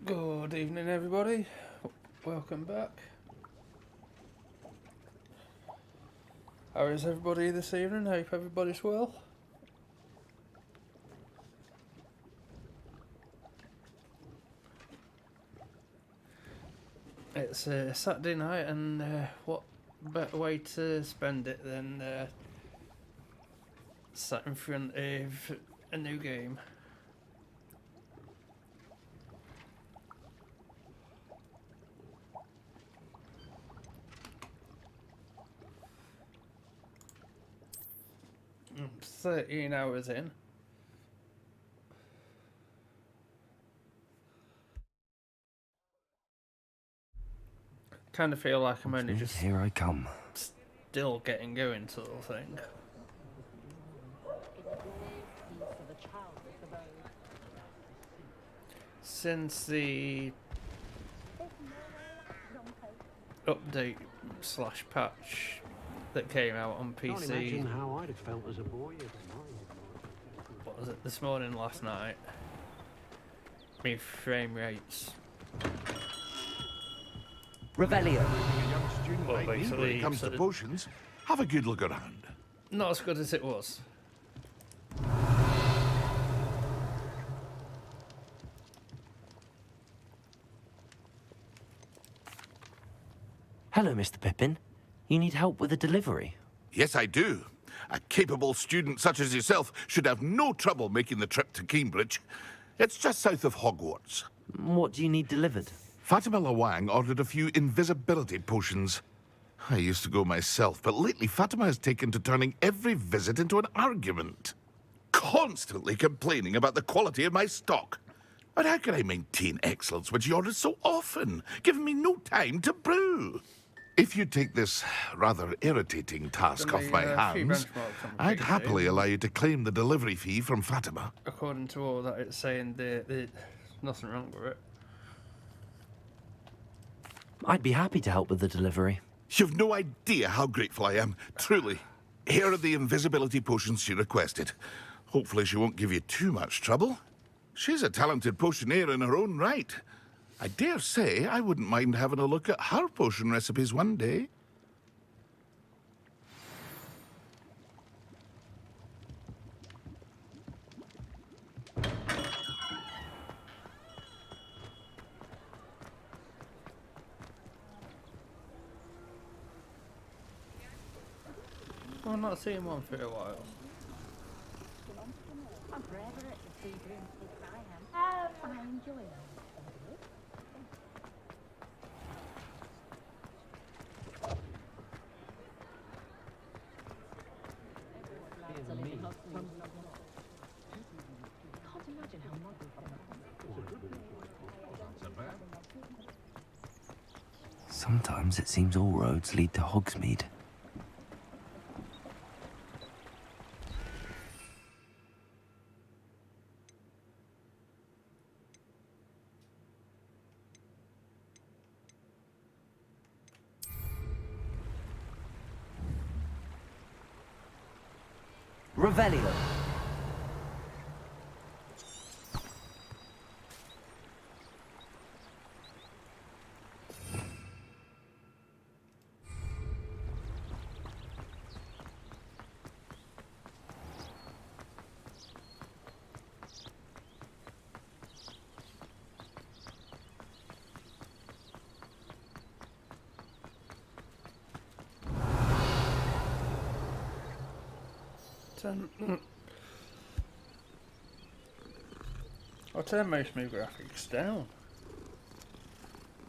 Good evening, everybody. Welcome back. How is everybody this evening? Hope everybody's well. It's a Saturday night, and what better way to spend it than sat in front of a new game. I'm 13 hours in. Kind of feel like I'm only just here I come. Still getting going, sort of thing. Since the update / patch that came out on PC. Can't imagine how I'd have felt as a boy. What was it? This morning, last night. My frame rates. Revelio. Well, basically, when it comes to potions, have a good look around. Not as good as it was. Hello, Mr. Pippin. You need help with a delivery? Yes, I do. A capable student such as yourself should have no trouble making the trip to Cambridge. It's just south of Hogwarts. What do you need delivered? Fatima Lawang ordered a few invisibility potions. I used to go myself, but lately Fatima has taken to turning every visit into an argument. Constantly complaining about the quality of my stock. But how can I maintain excellence when she orders so often, giving me no time to brew? If you take this rather irritating task off my hands, I'd happily allow you to claim the delivery fee from Fatima. According to all that, it's saying there's nothing wrong with it. I'd be happy to help with the delivery. You've no idea how grateful I am, truly. Here are the invisibility potions she requested. Hopefully she won't give you too much trouble. She's a talented potioneer in her own right. I dare say I wouldn't mind having a look at her potion recipes one day. I've not seen one for a while. I enjoy it. Sometimes it seems all roads lead to Hogsmeade. Revelio. I'll turn most of my graphics down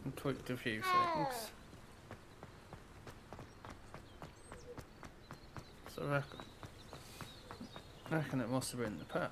and tweaked a few things. So I reckon it must have been the patch.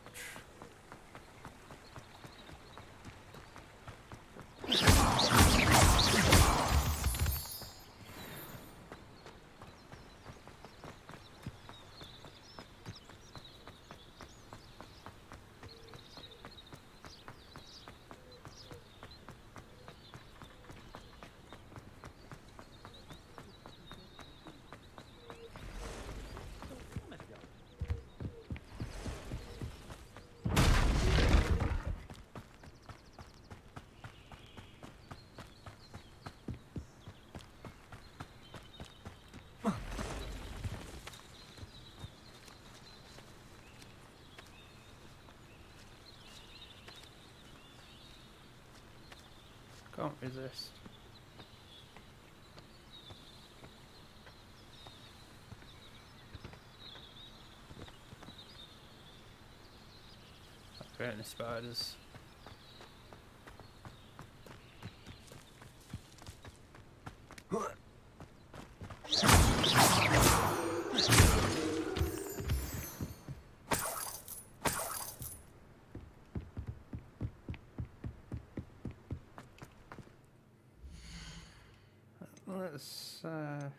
can't resist. Not got any spiders. Let's. I'm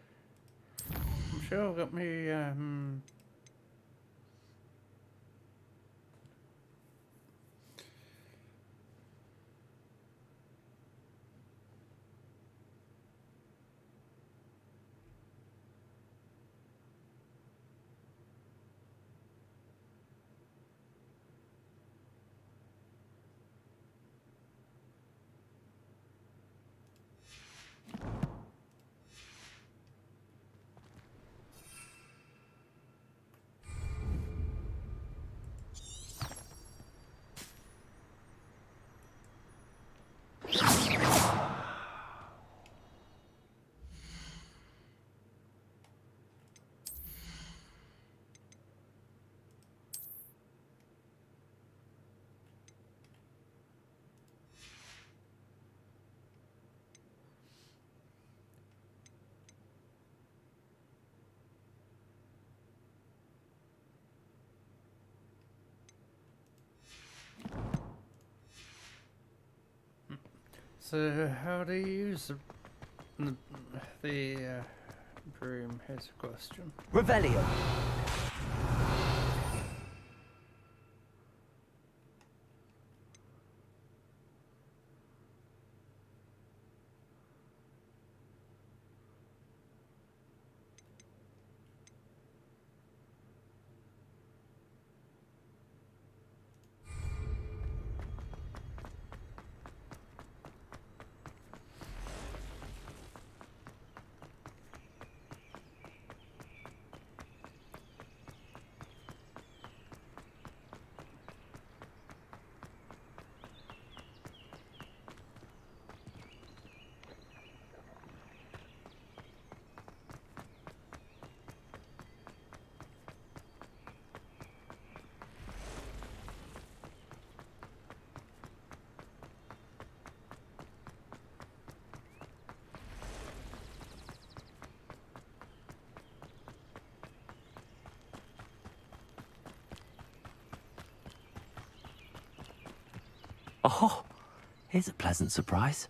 sure I've got me. So how do you use the broom? Here's a question. Revelio. Oh, here's a pleasant surprise.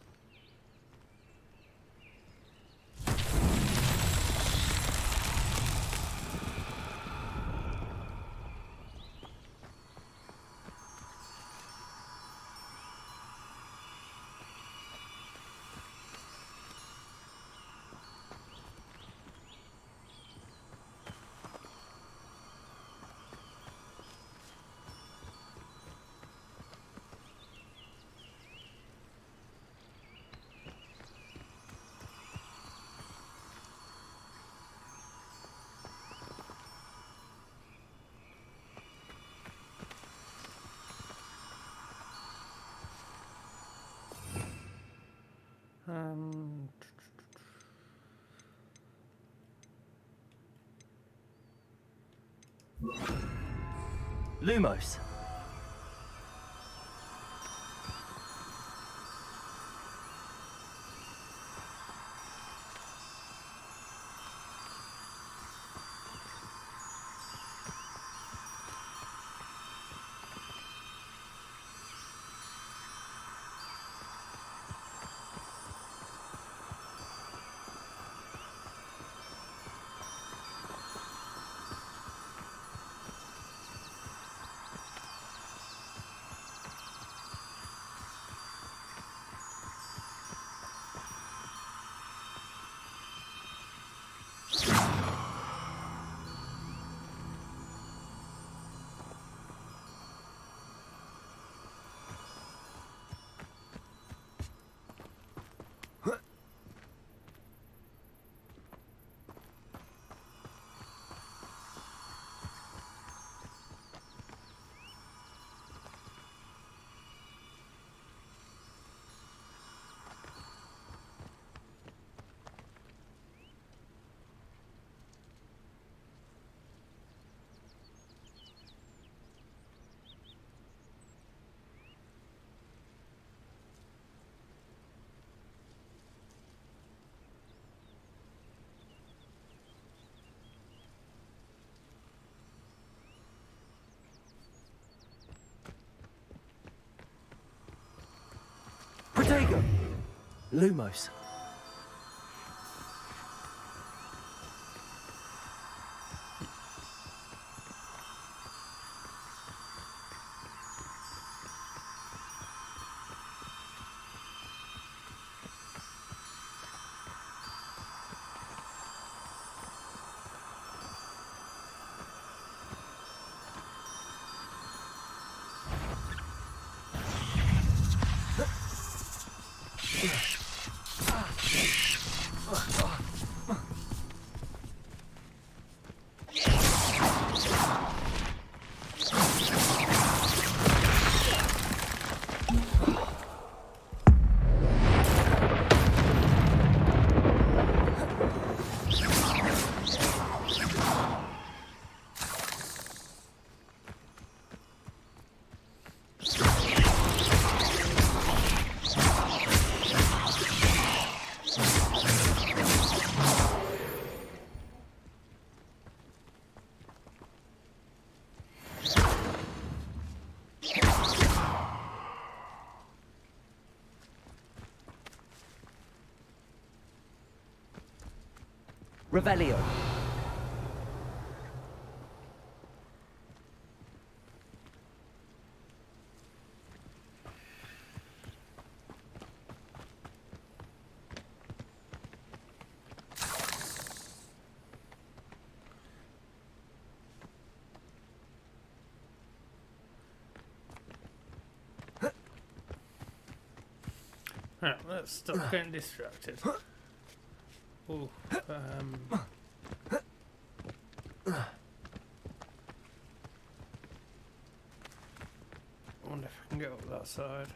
Um, Lumos. go. Lumos. Revelio. Right, let's stop getting distracted. Ooh, I wonder if I can get up that side.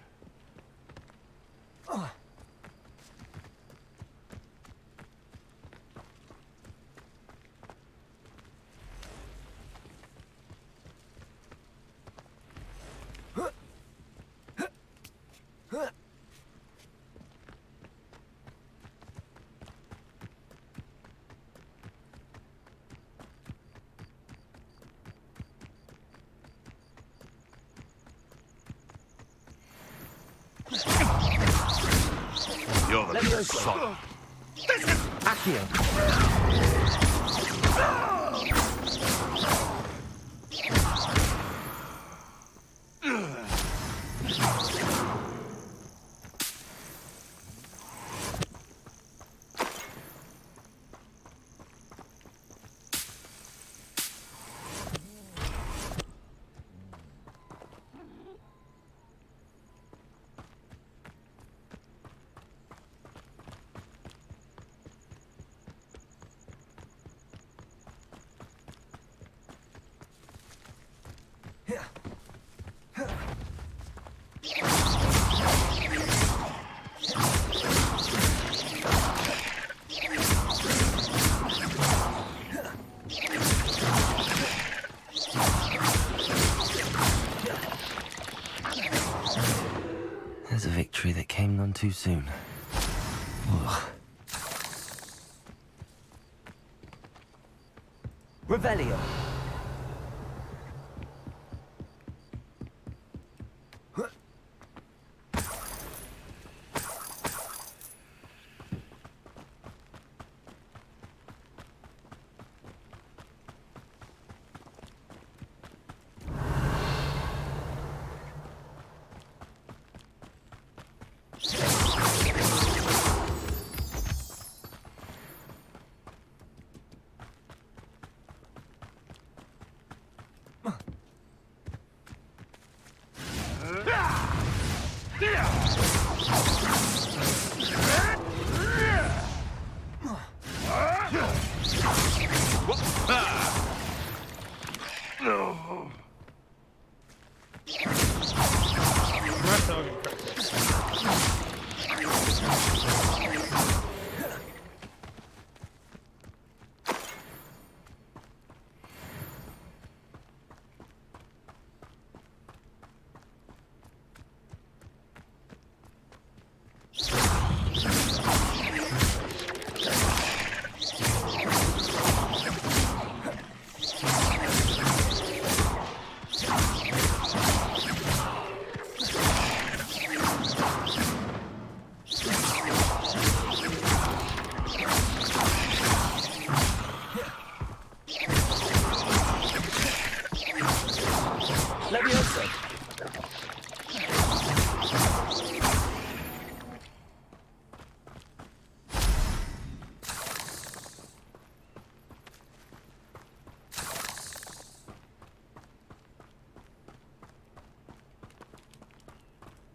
You're the big son. Accio. There's a victory that came none too soon. Ugh. Revelio.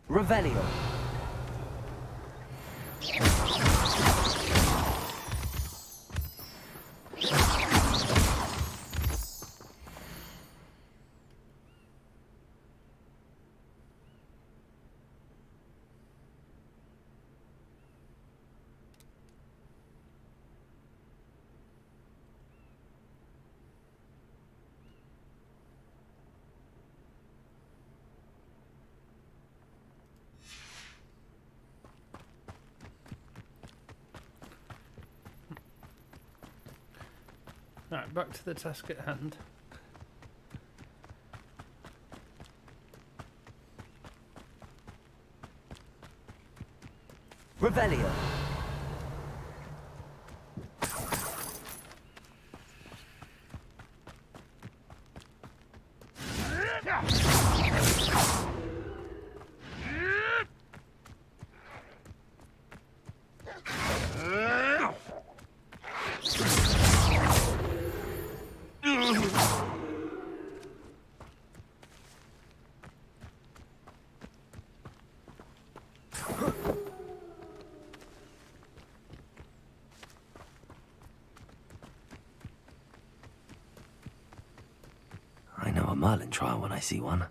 Revelio. Right, back to the task at hand. Revelio. I know a Merlin trial when I see one.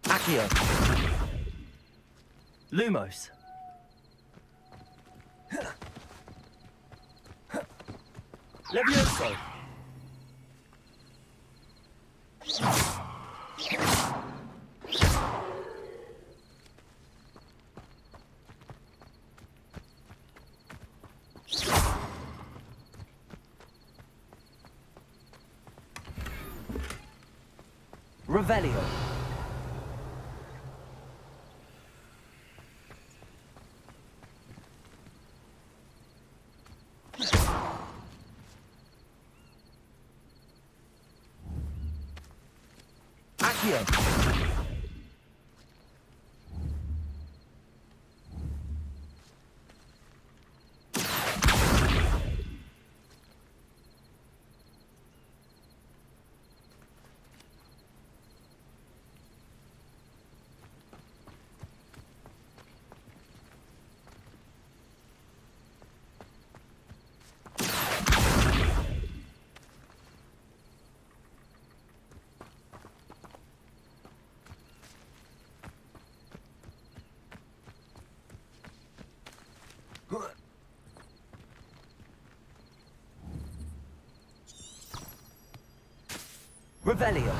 Accio. Lumos. Levioso. Revelio. Accio. Revelio.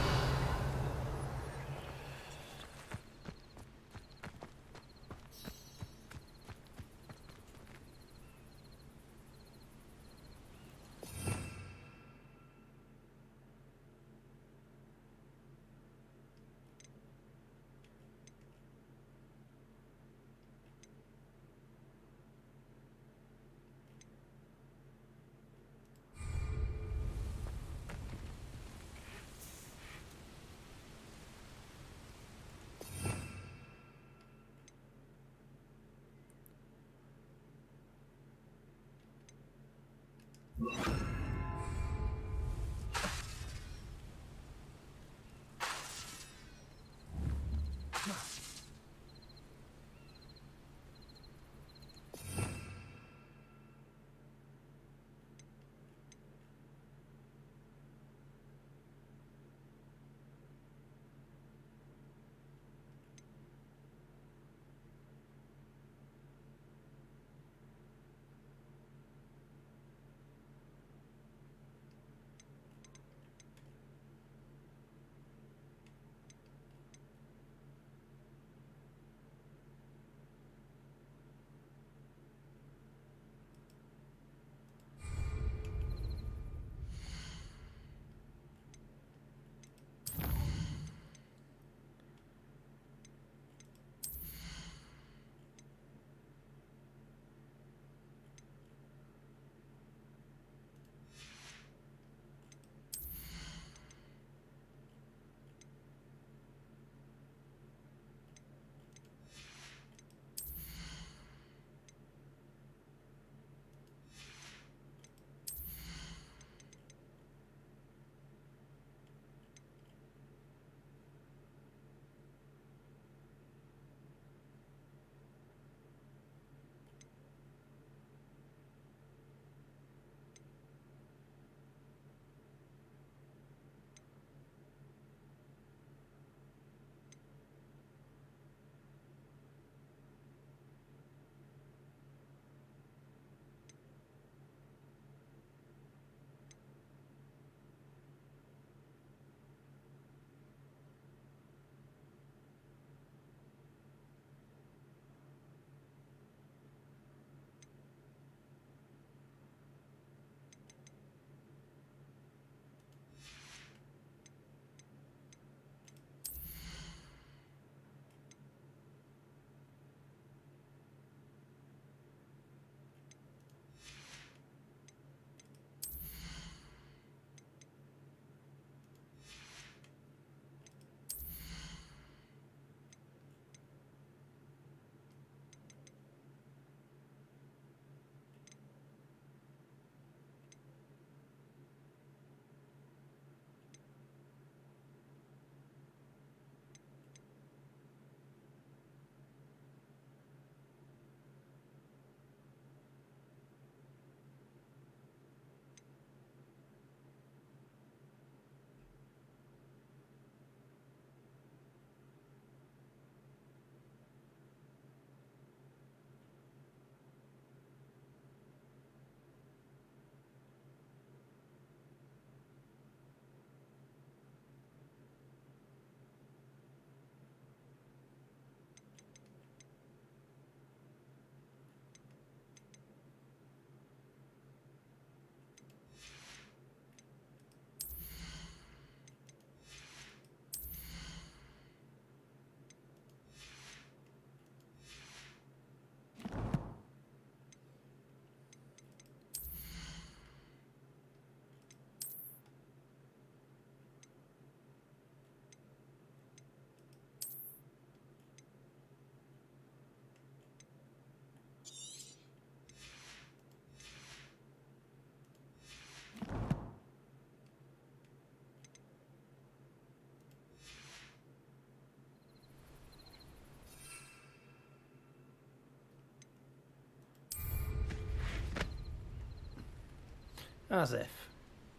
As if.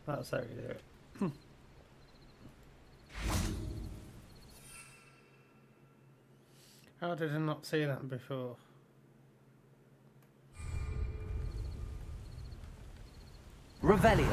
That's how you do it. How did I not see that before? Revelio.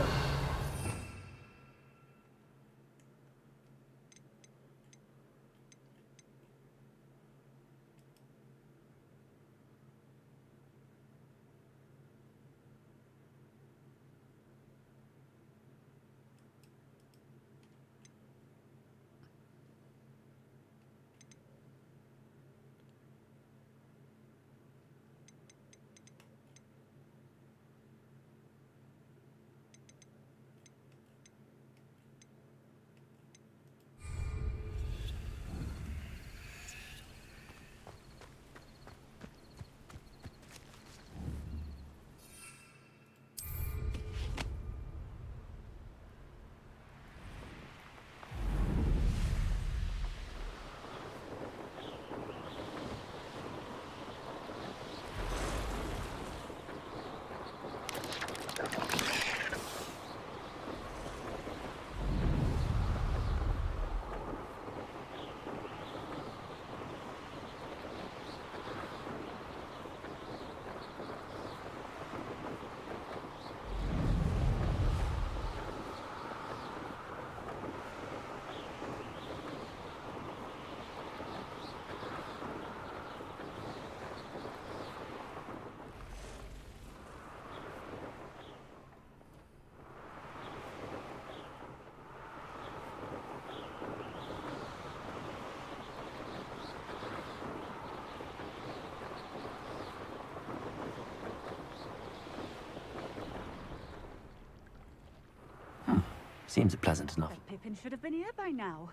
Seems pleasant enough. That Pippin should have been here by now.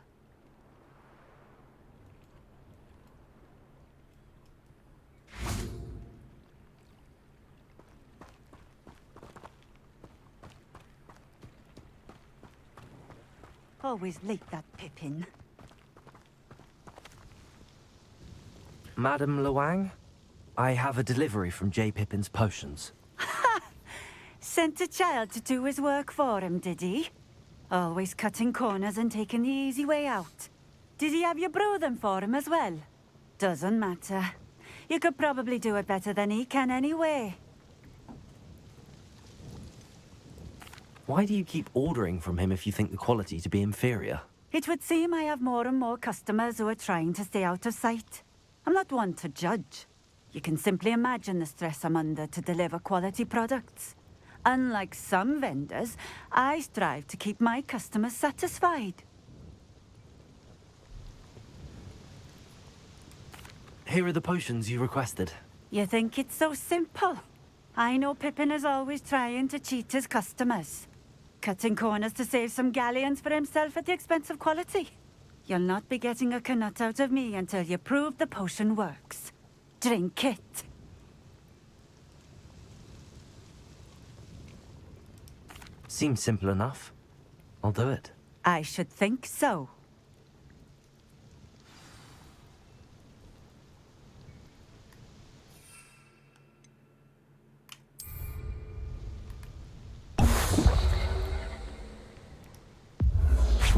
Always late, that Pippin. Madam Luang, I have a delivery from J. Pippin's potions. Sent a child to do his work for him, did he? Always cutting corners and taking the easy way out. Did he have you brew them for him as well? Doesn't matter. You could probably do it better than he can anyway. Why do you keep ordering from him if you think the quality to be inferior? It would seem I have more and more customers who are trying to stay out of sight. I'm not one to judge. You can simply imagine the stress I'm under to deliver quality products. Unlike some vendors, I strive to keep my customers satisfied. Here are the potions you requested. You think it's so simple? I know Pippin is always trying to cheat his customers. Cutting corners to save some galleons for himself at the expense of quality. You'll not be getting a canut out of me until you prove the potion works. Drink it. Seems simple enough. I'll do it. I should think so.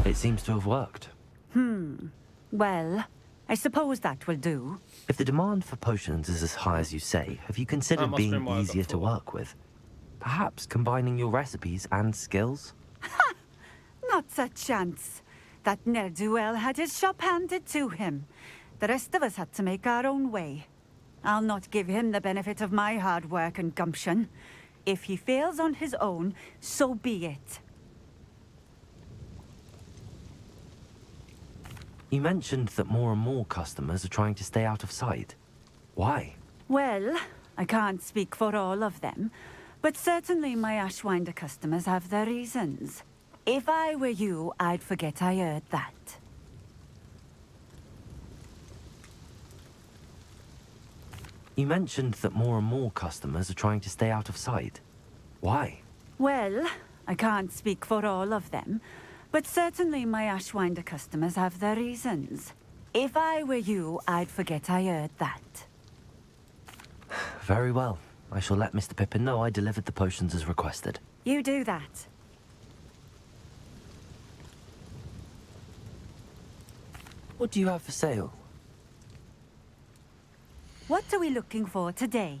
It seems to have worked. Well, I suppose that will do. If the demand for potions is as high as you say, have you That considered must have been being what I got easier to for. work with? Perhaps combining your recipes and skills? Not a chance. That ne'er-do-well had his shop handed to him. The rest of us had to make our own way. I'll not give him the benefit of my hard work and gumption. If he fails on his own, so be it. You mentioned that more and more customers are trying to stay out of sight. Why? Well, I can't speak for all of them, but certainly my Ashwinder customers have their reasons. If I were you, I'd forget I heard that. You mentioned that more and more customers are trying to stay out of sight. Why? Well, I can't speak for all of them, but certainly my Ashwinder customers have their reasons. If I were you, I'd forget I heard that. Very well. I shall let Mr. Pippin know I delivered the potions as requested. You do that. What do you have for sale? What are we looking for today?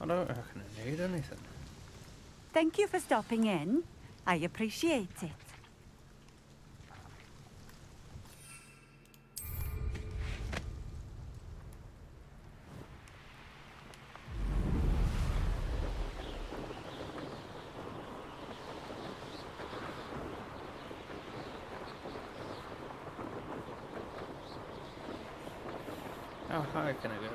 I don't reckon I need anything. Thank you for stopping in. I appreciate it. How high can I go?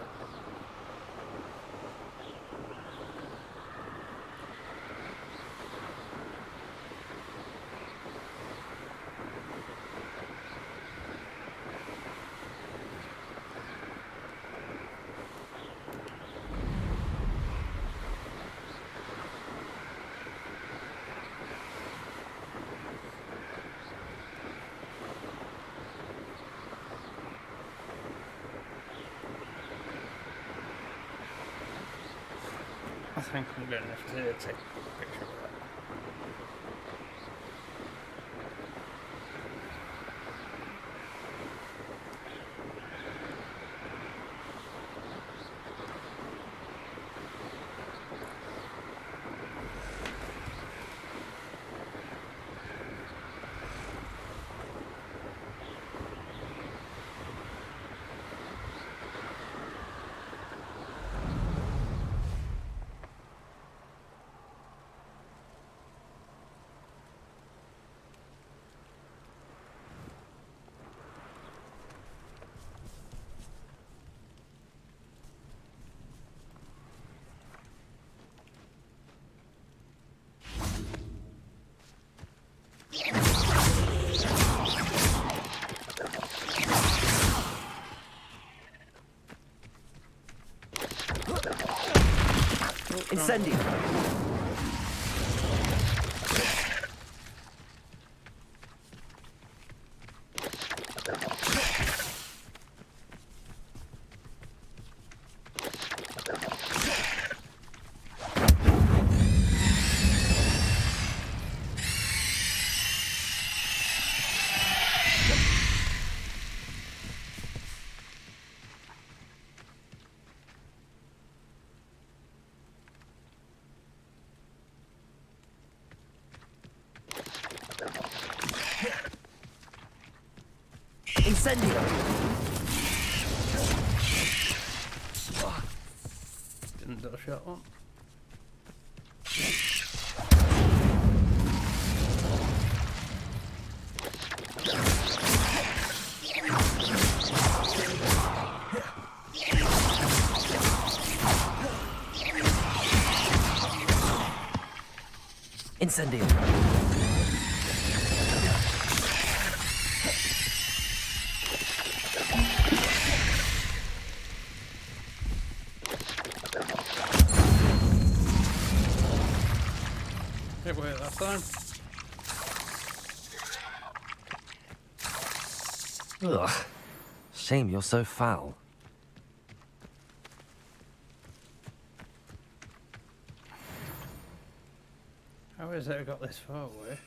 I think I'm going to have to take a picture of that. Incendio. Incendio. Didn't dodge that one. Incendio. It worked that time. Ugh. Shame you're so foul. How is it I got this far away?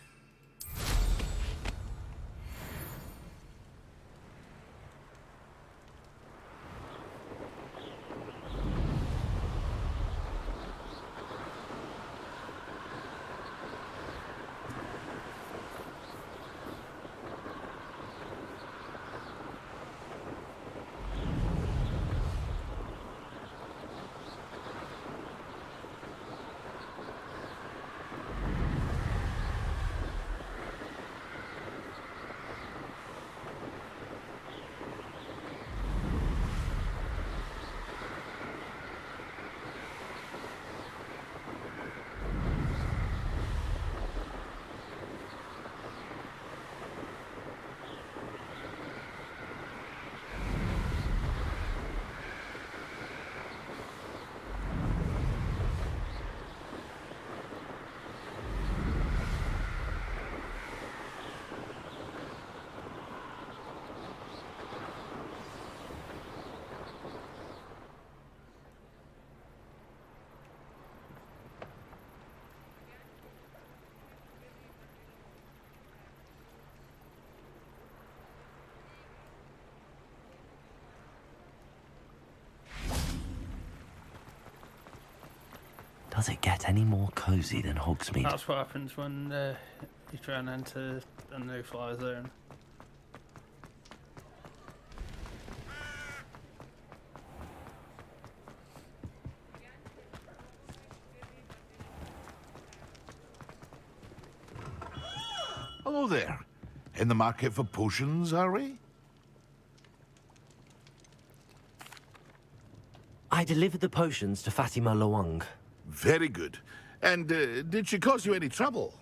Does it get any more cozy than Hogsmeade? That's what happens when you try and enter a no-fly zone. Hello there. In the market for potions, are we? I delivered the potions to Fatima Lawang. Very good. And did she cause you any trouble?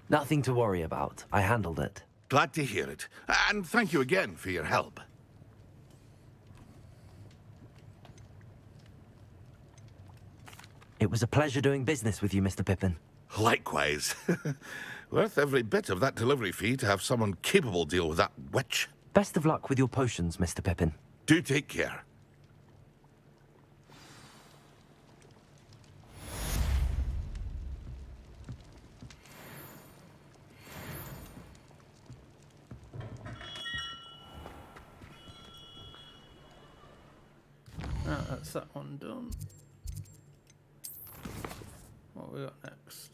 Nothing to worry about. I handled it. Glad to hear it. And thank you again for your help. It was a pleasure doing business with you, Mr. Pippin. Likewise. Worth every bit of that delivery fee to have someone capable deal with that witch. Best of luck with your potions, Mr. Pippin. Do take care. Right, that's that one done. What we got next?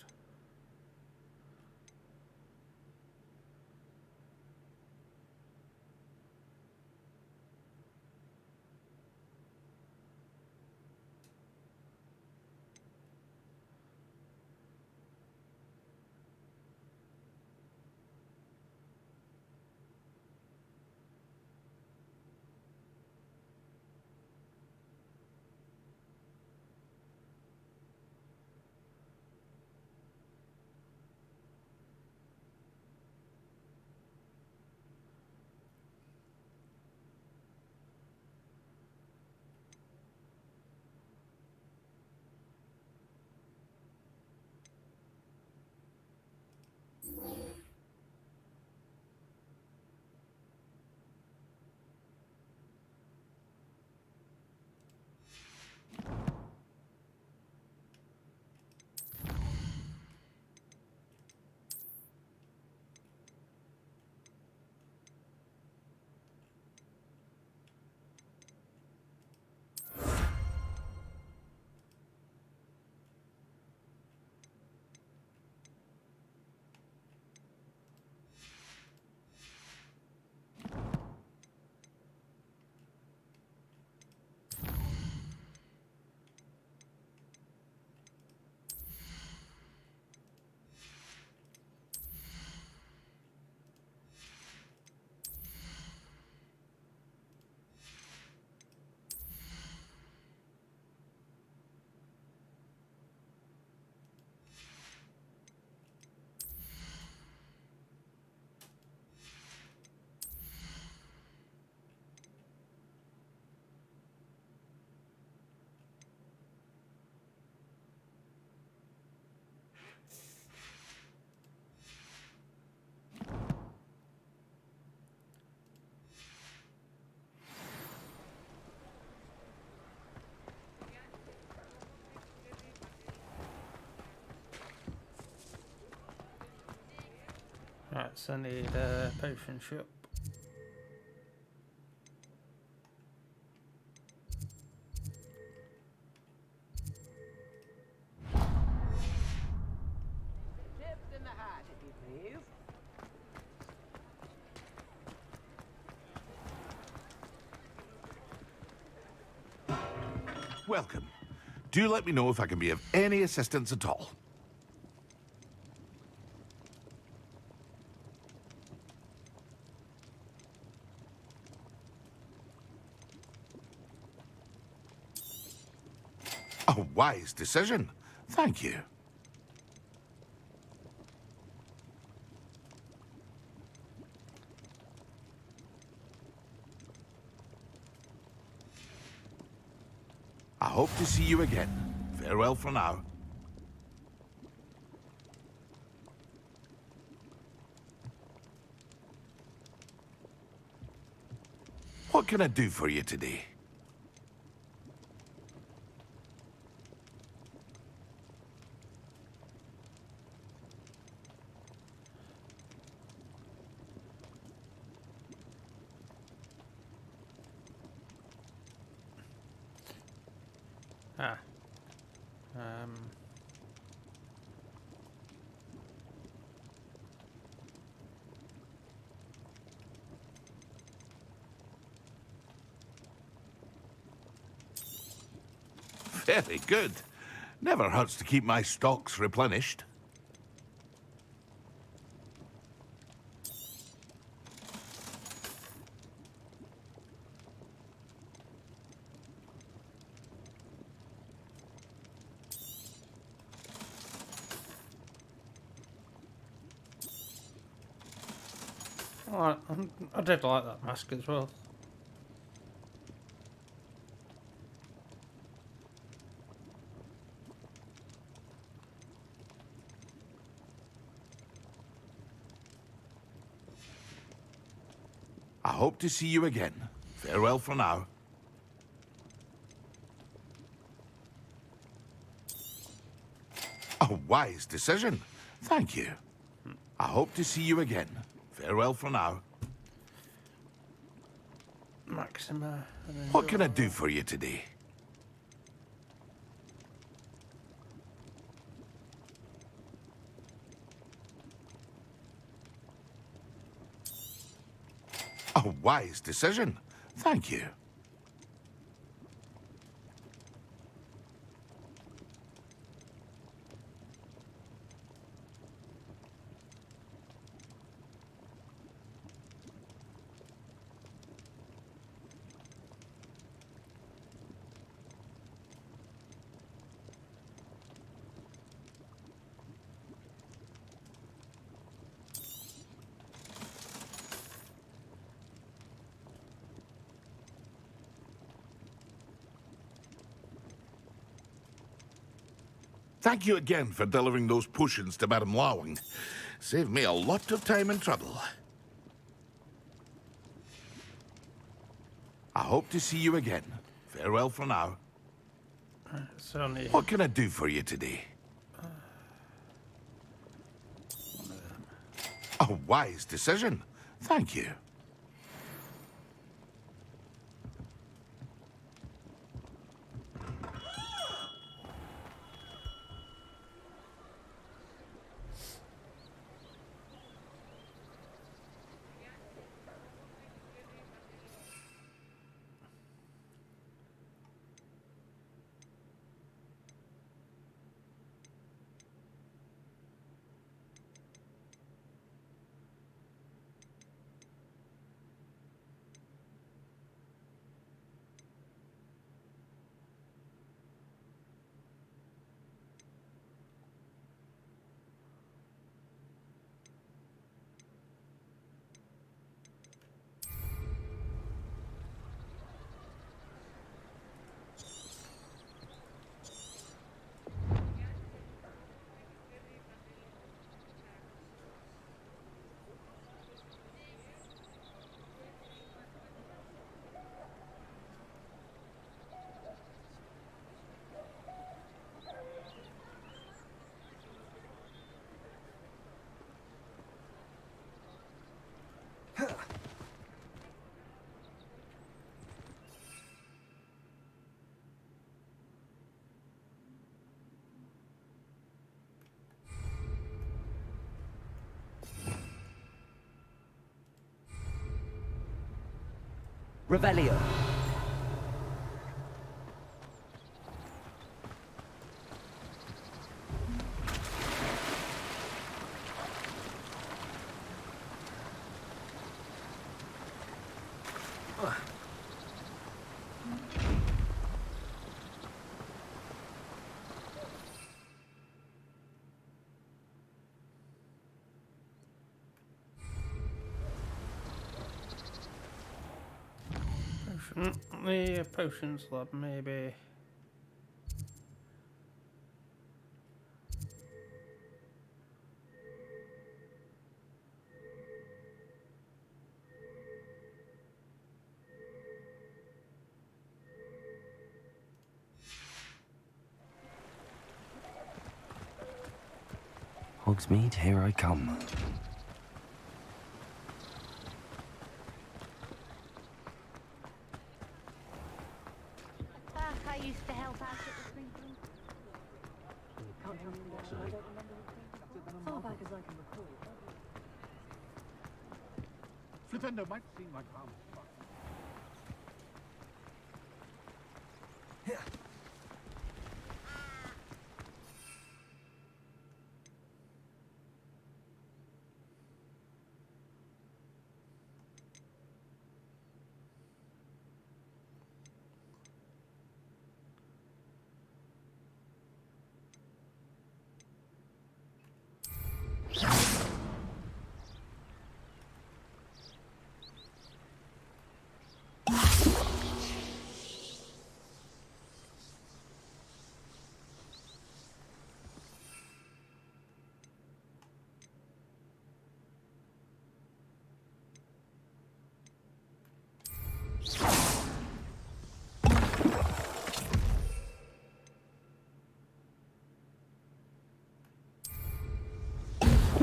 Right, so I need a potion shop. Tips in the hat, if you please. Welcome. Do let me know if I can be of any assistance at all. A wise decision. Thank you. I hope to see you again. Farewell for now. What can I do for you today? Very good. Never hurts to keep my stocks replenished. Oh, I did like that mask as well. I hope to see you again. Farewell for now. A wise decision. Thank you. I hope to see you again. Farewell for now. Maxima. And What can I do for you today? A wise decision. Thank you. Thank you again for delivering those potions to Madame Lawing. Saved me a lot of time and trouble. I hope to see you again. Farewell for now. it's only What can I do for you today? A wise decision. Thank you. Revelio. the potions lab, maybe. Hogsmeade, here I come. I used to help out at the sprinkling. as I can recall. Flipendo might seem like harmless fun.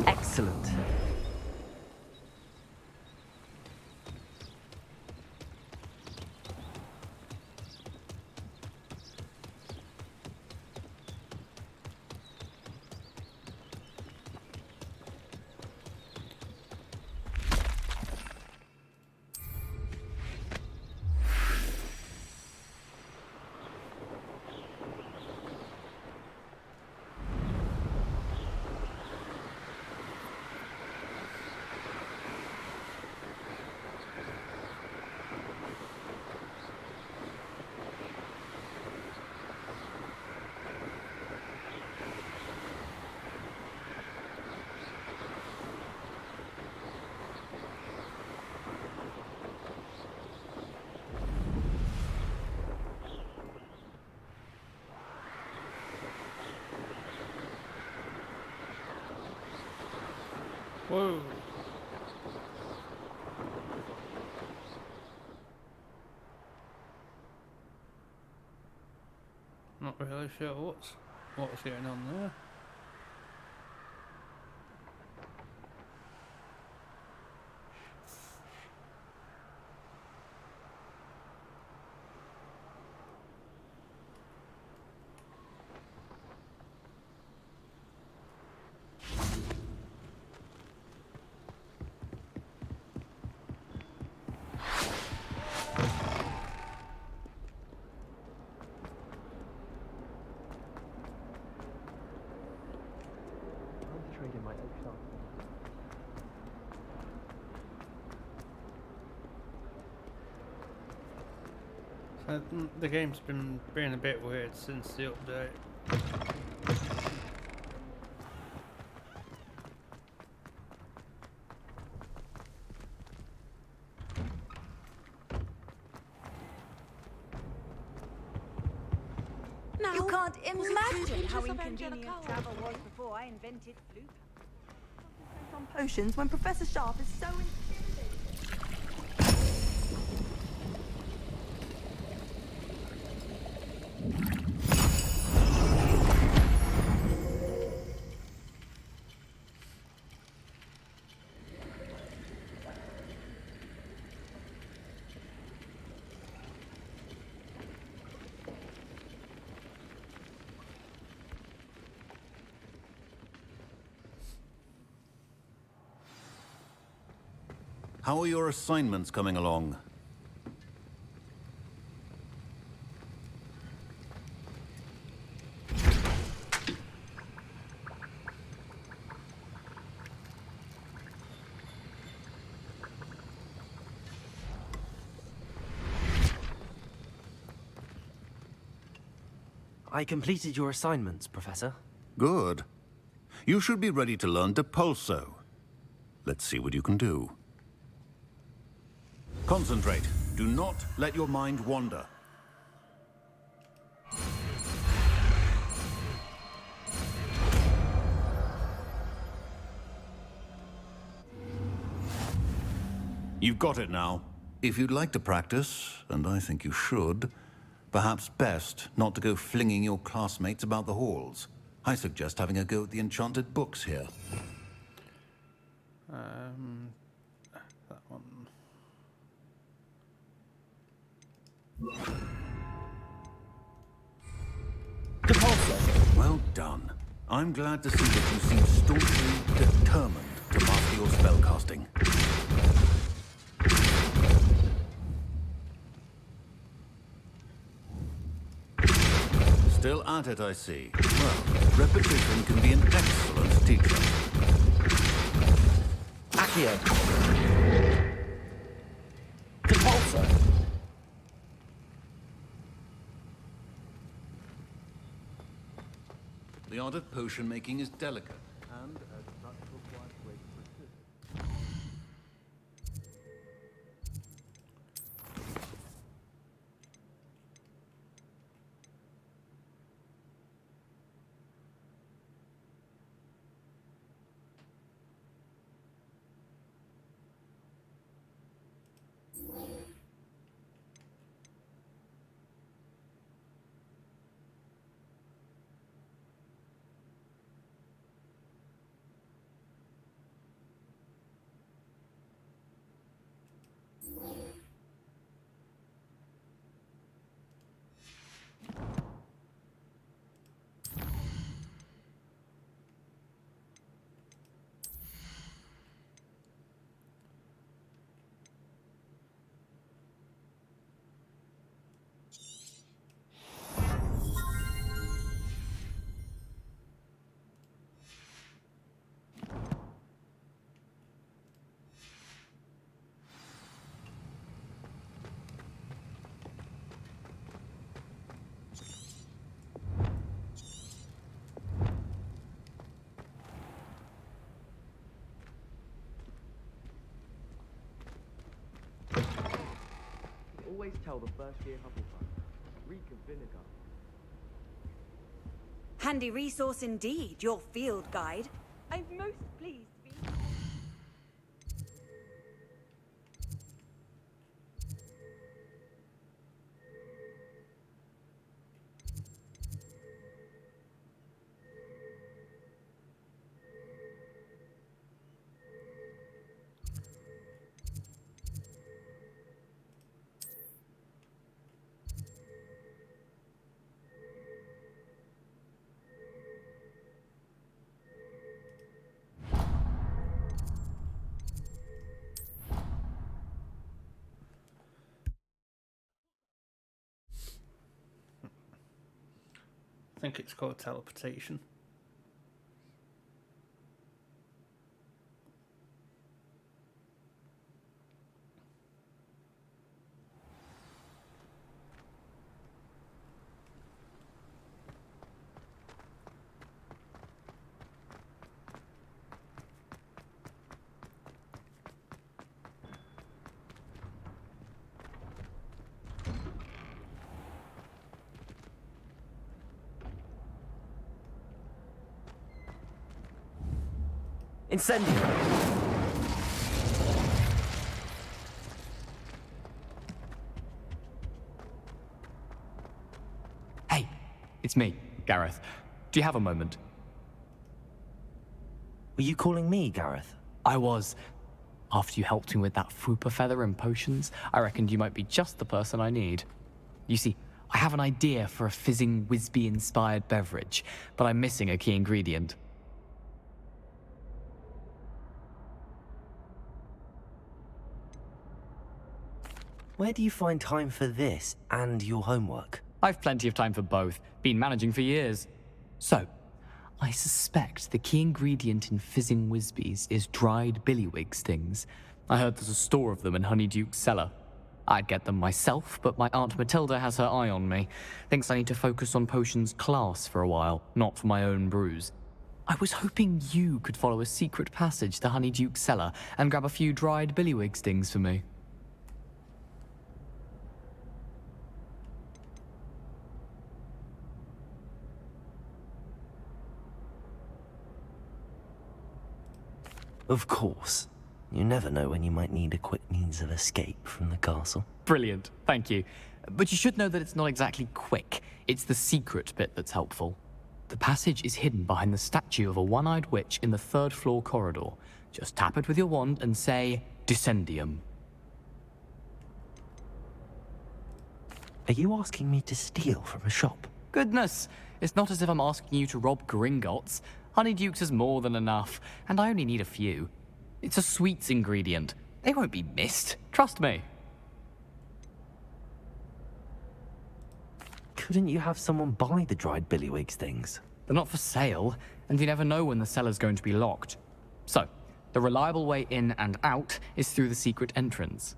Excellent. Whoa. Not really sure what's going on there. Trading my egg So the game's been being a bit weird since the update. Now, you can't imagine how of inconvenient Angelica travel was before I invented flu. On potions when Professor Sharp is so intimidating. How are your assignments coming along? I completed your assignments, Professor. Good. You should be ready to learn Depulso. Let's see what you can do. Concentrate. Do not let your mind wander. You've got it now. If you'd like to practice, and I think you should, perhaps best not to go flinging your classmates about the halls. I suggest having a go at the enchanted books here. That one. Well done. I'm glad to see that you seem staunchly determined to master your spellcasting. Still at it, I see. Well, repetition can be an excellent teacher. Accio. Depulso. The art of potion making is delicate, and as such requires great precision. Always tell the first year Hufflepuff. Reek of vinegar. Handy resource indeed, your field guide. I'm most pleased to be... I think it's called teleportation. Incendio. Hey, it's me, Gareth. Do you have a moment? Were you calling me, Gareth? I was. After you helped me with that Fupa feather and potions, I reckoned you might be just the person I need. You see, I have an idea for a fizzing Whizbee-inspired beverage, but I'm missing a key ingredient. Where do you find time for this and your homework? I've plenty of time for both. Been managing for years. So, I suspect the key ingredient in fizzing Whizbees is dried billywig stings. I heard there's a store of them in Honeyduke's cellar. I'd get them myself, but my Aunt Matilda has her eye on me. Thinks I need to focus on potions class for a while, not for my own brews. I was hoping you could follow a secret passage to Honeyduke's cellar and grab a few dried billywig stings for me. Of course. You never know when you might need a quick means of escape from the castle. Brilliant, thank you. But you should know that it's not exactly quick. It's the secret bit that's helpful. The passage is hidden behind the statue of a one-eyed witch in the third-floor corridor. Just tap it with your wand and say, Descendium. Are you asking me to steal from a shop? Goodness, It's not as if I'm asking you to rob Gringotts. Honeydukes is more than enough, and I only need a few. It's a sweets ingredient. They won't be missed. Trust me. Couldn't you have someone buy the dried billywigs things? They're not for sale, and you never know when the cellar's going to be locked. So, the reliable way in and out is through the secret entrance.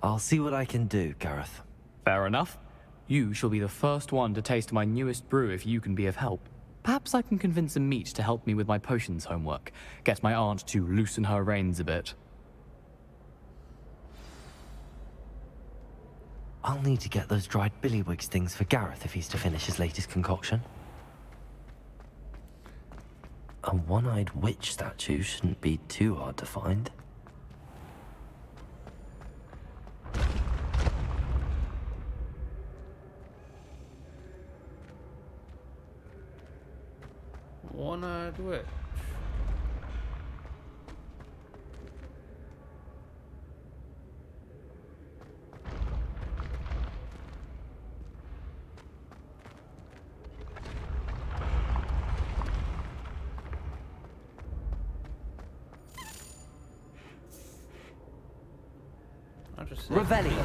I'll see what I can do, Gareth. Fair enough. You shall be the first one to taste my newest brew if you can be of help. Perhaps I can convince a meat to help me with my potions homework. Get my aunt to loosen her reins a bit. I'll need to get those dried billywigs things for Gareth if he's to finish his latest concoction. A one-eyed witch statue shouldn't be too hard to find. One-eyed witch. I'll just say Revelio.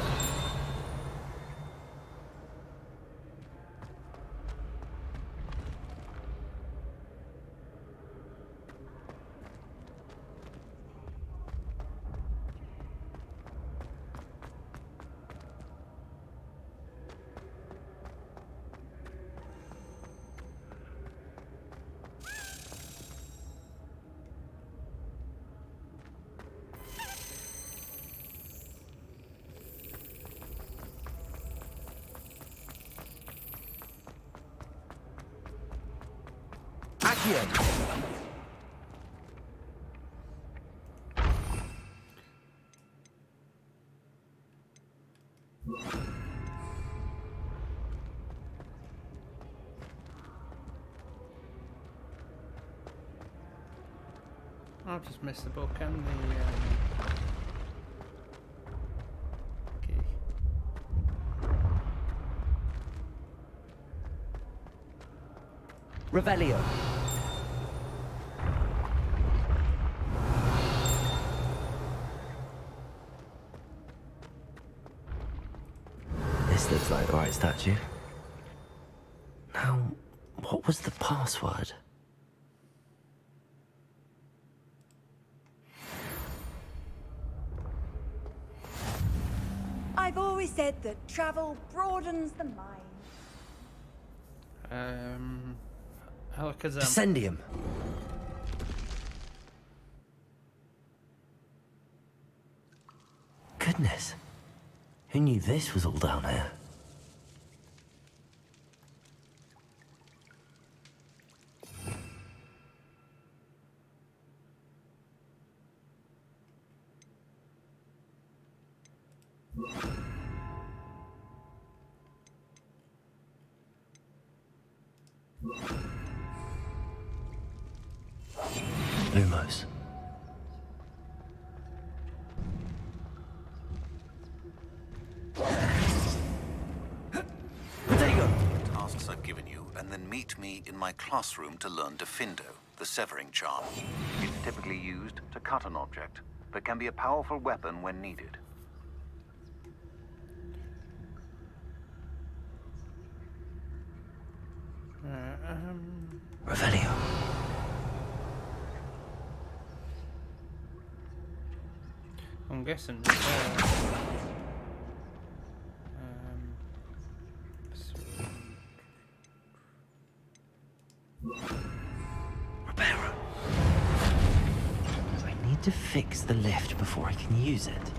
I'll just miss the book and the key. Revelio. This looks like the right statue. Now, what was the password? I've always said that travel broadens the mind. Alakazam. Ascendium. Goodness. Who knew this was all down here? Lumos. Tasks I've given you, and then meet me in my classroom to learn Defindo, the severing charm. It's typically used to cut an object, but can be a powerful weapon when needed. Revelio. I'm guessing. Reparo. I need to fix the lift before I can use it.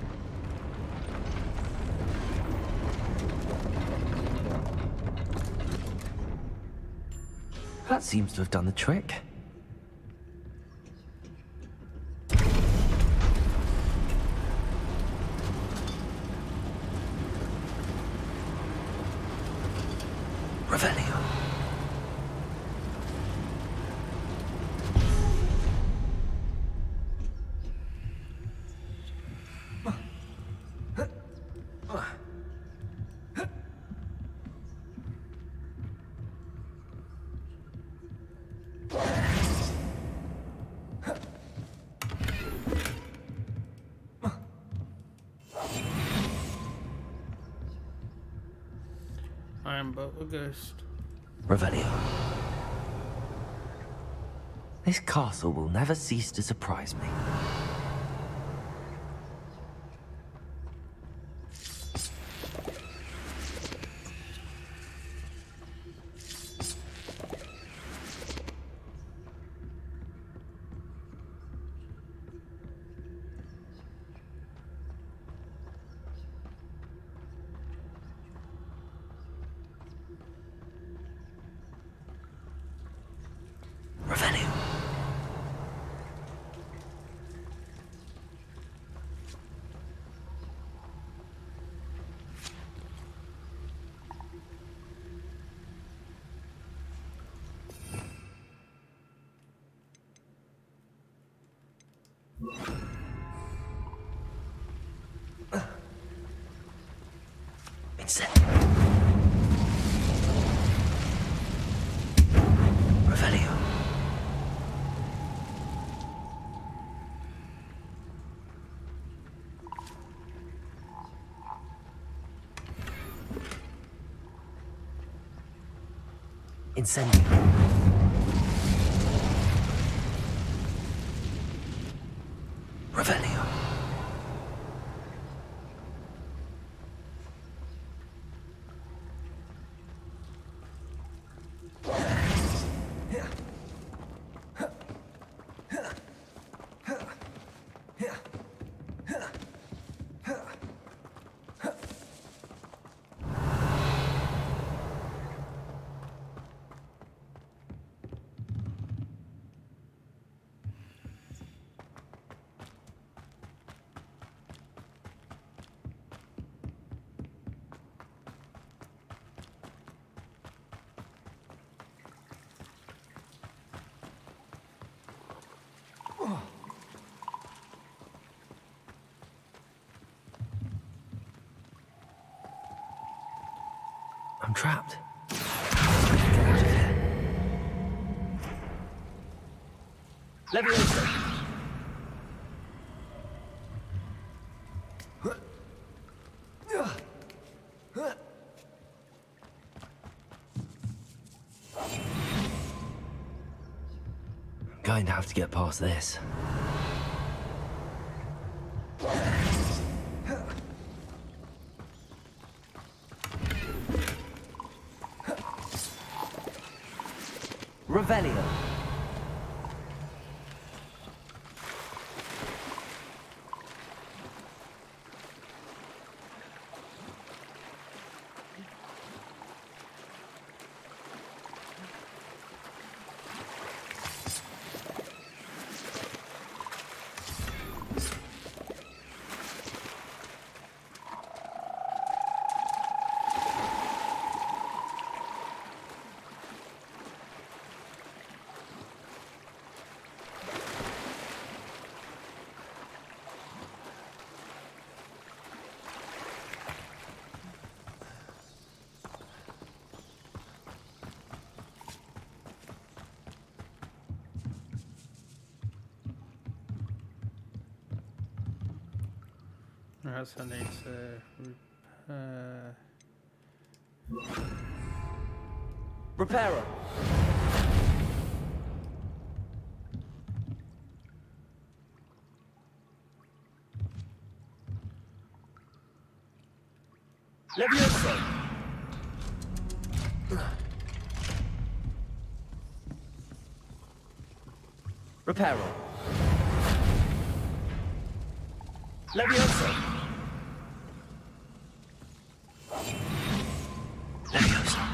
That seems to have done the trick. Revelio. I am but a ghost. Revelio. This castle will never cease to surprise me. Revelio. Vincent. Revelio. Incendio. Revelio. I'm trapped. Get out of here. Leviosa. I'm going to have to get past this. Revelio. Right, so I need to repair. Repairer. Leviosa. Repairer. Leviosa. Leviosa.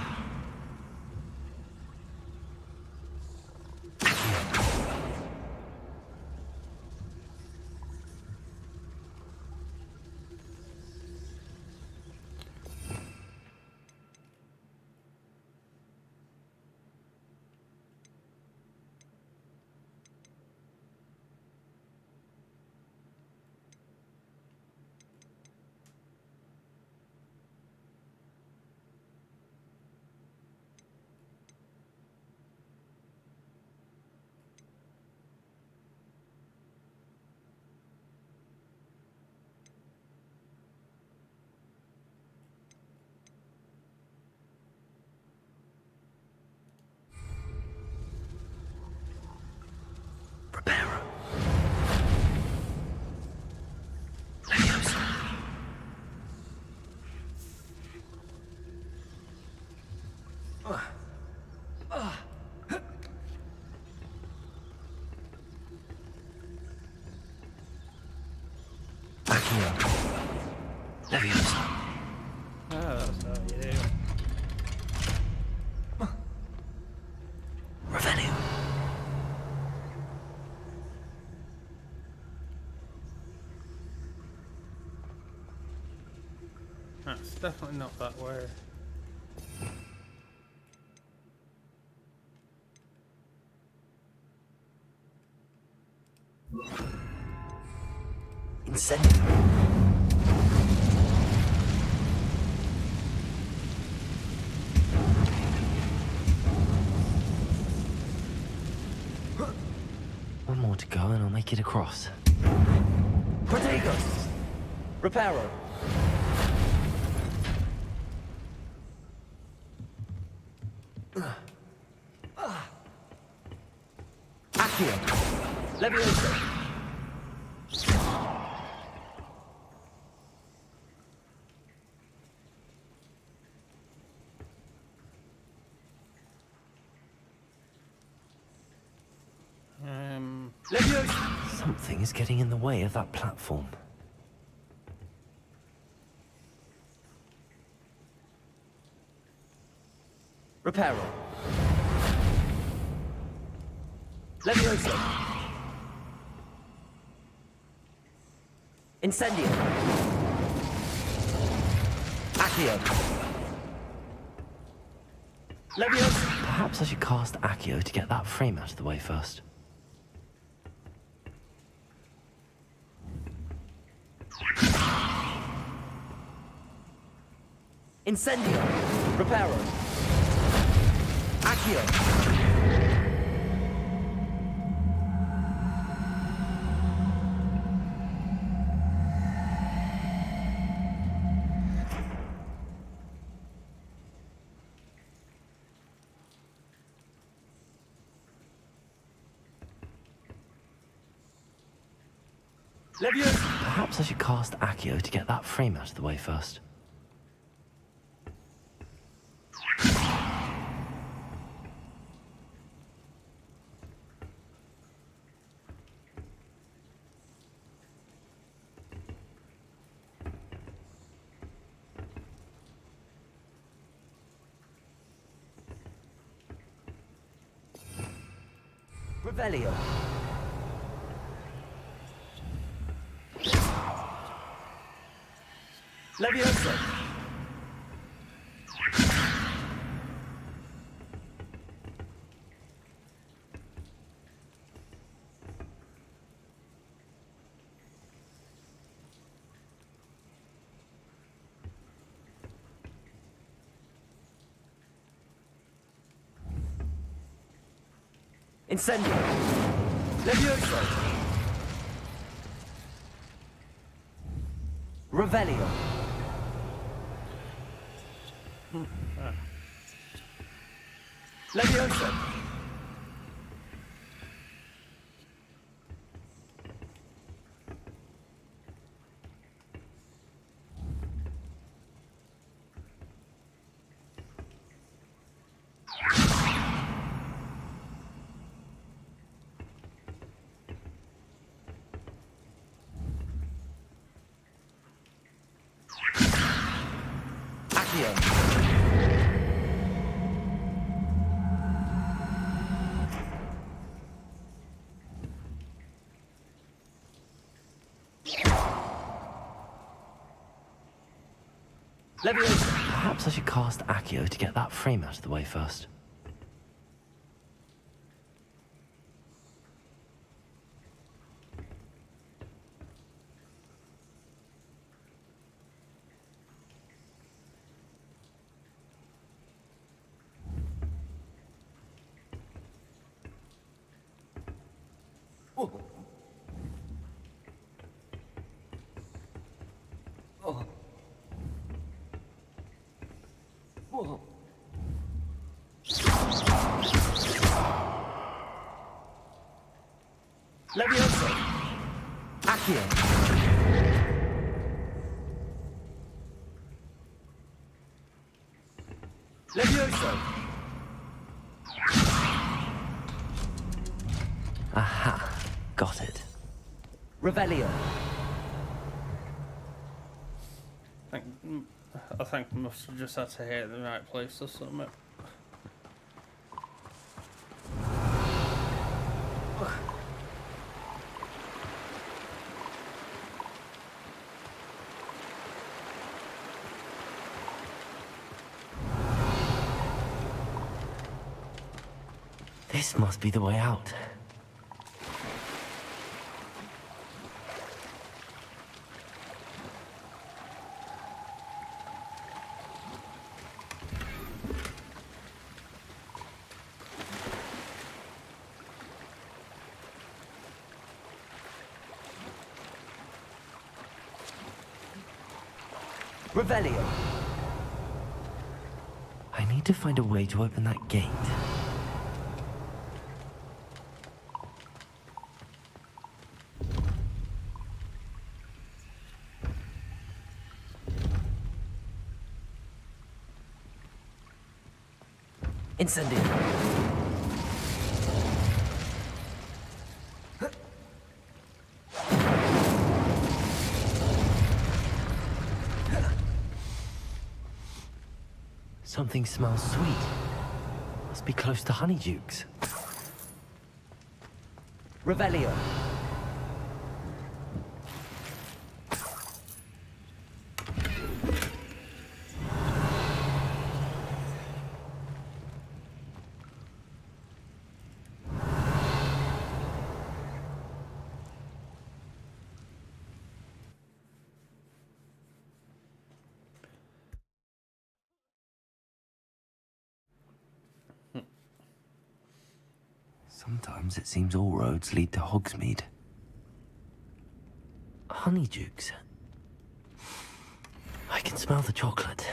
Accio. Leviosa. That's how you do. Revelio. That's definitely not that way. Incendio. One more to go and I'll make it across. Protegos! Reparo! Accio! Leviosa! Leviosa! Something is getting in the way of that platform. Reparo! Leviosa! Incendio! Accio! Leviosa! Perhaps I should cast Accio to get that frame out of the way first. Incendio! Reparo! Accio! Leviosa! Perhaps I should cast Accio to get that frame out of the way first. Revelio! Leviosa! Incendio! Leviosa! Revelio! Leviosa! Accio! Leviosa! Perhaps I should cast Accio to get that frame out of the way first. Leviosa! Accio! Leviosa! Aha, got it. Revelio. I think I must have just had to hit the right place or something. This must be the way out. Revelio. I need to find a way to open that gate. Incendio. Something smells sweet. Must be close to Honeydukes. Revelio. Sometimes it seems all roads lead to Hogsmeade. Honeydukes. I can smell the chocolate.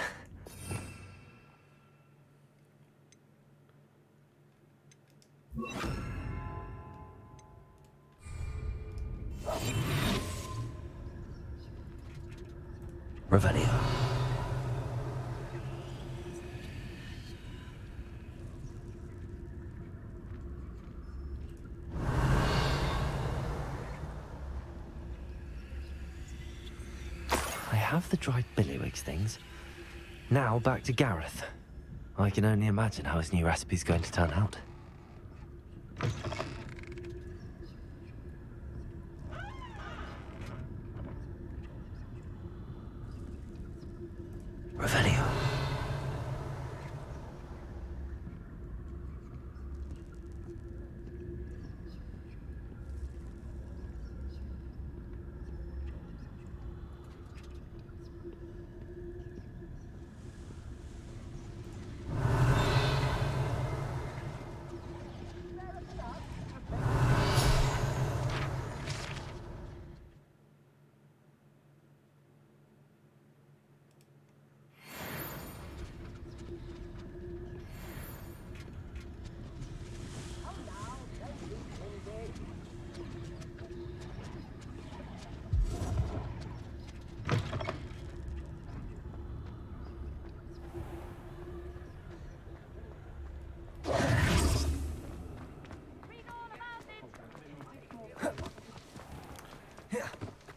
Revelio. I have the dried billywigs things. Now back to Gareth. I can only imagine how his new recipe's going to turn out. Revelio.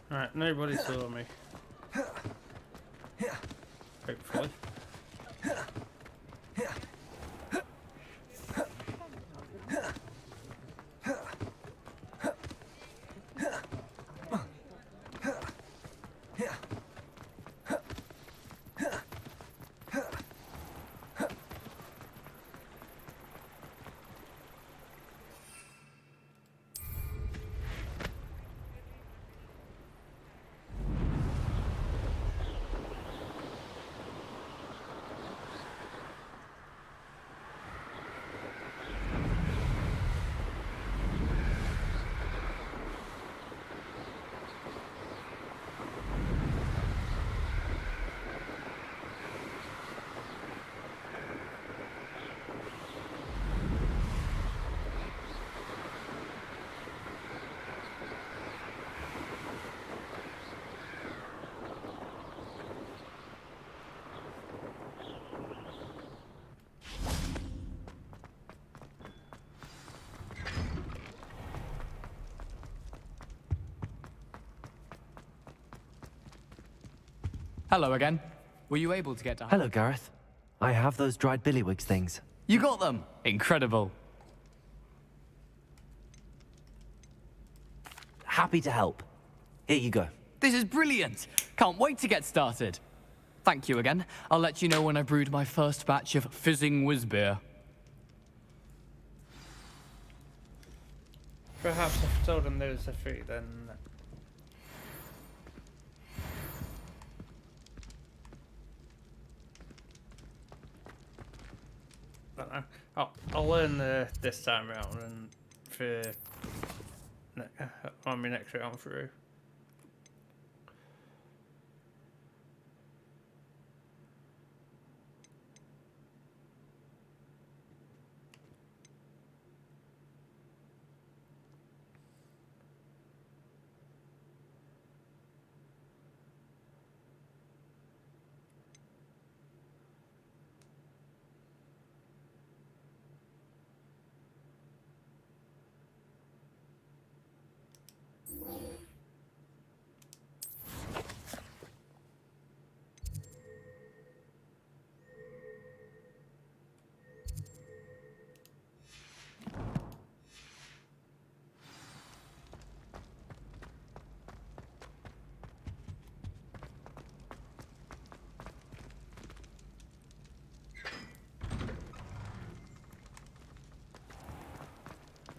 Right, nobody saw me. Hopefully. Hello again. Were you able to get down? Hello, Gareth. I have those dried billywigs things. You got them! Incredible. Happy to help. Here you go. This is brilliant! Can't wait to get started. Thank you again. I'll let you know when I brewed my first batch of fizzing whiz beer. Perhaps if I told them there was a fee, then... I don't know. I'll learn this time around and for on my next round through.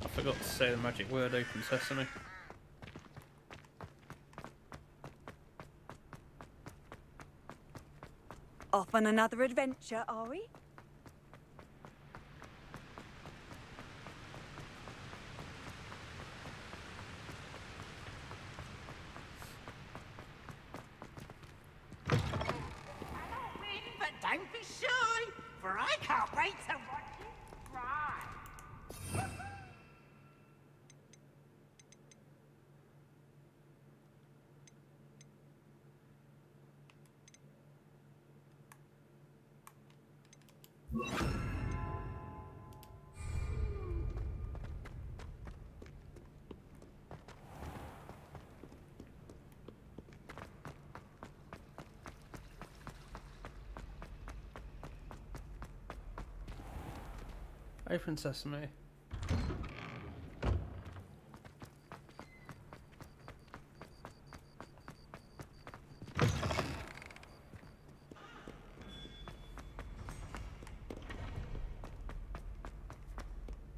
I forgot to say the magic word, open sesame. Off on another adventure, are we? But don't be shy, for I can't wait to watch you cry. Open sesame.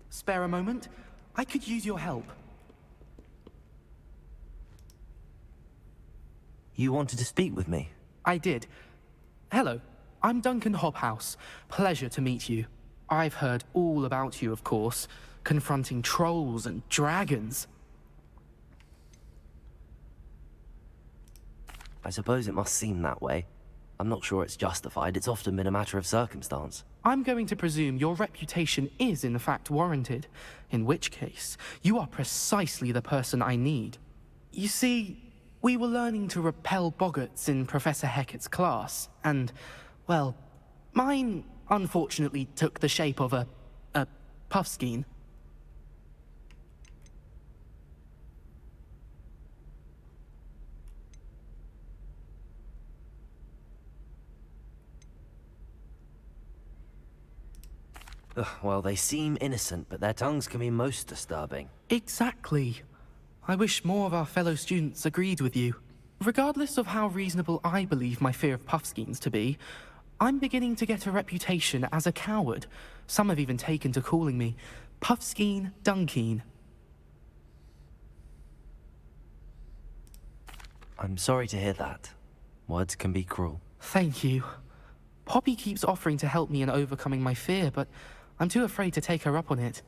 Spare a moment? I could use your help. You wanted to speak with me? I did. Hello, I'm Duncan Hobhouse. Pleasure to meet you. I've heard all about you, of course, confronting trolls and dragons. I suppose it must seem that way. I'm not sure it's justified. It's often been a matter of circumstance. I'm going to presume your reputation is in fact warranted, in which case, you are precisely the person I need. You see, we were learning to repel boggarts in Professor Hecat's class, and, well, mine unfortunately took the shape of a puffskein. Ugh, well, they seem innocent, but their tongues can be most disturbing. Exactly. I wish more of our fellow students agreed with you. Regardless of how reasonable I believe my fear of puffskeins to be, I'm beginning to get a reputation as a coward. Some have even taken to calling me Puffskeen Dunkeen. I'm sorry to hear that. Words can be cruel. Thank you. Poppy keeps offering to help me in overcoming my fear, but I'm too afraid to take her up on it.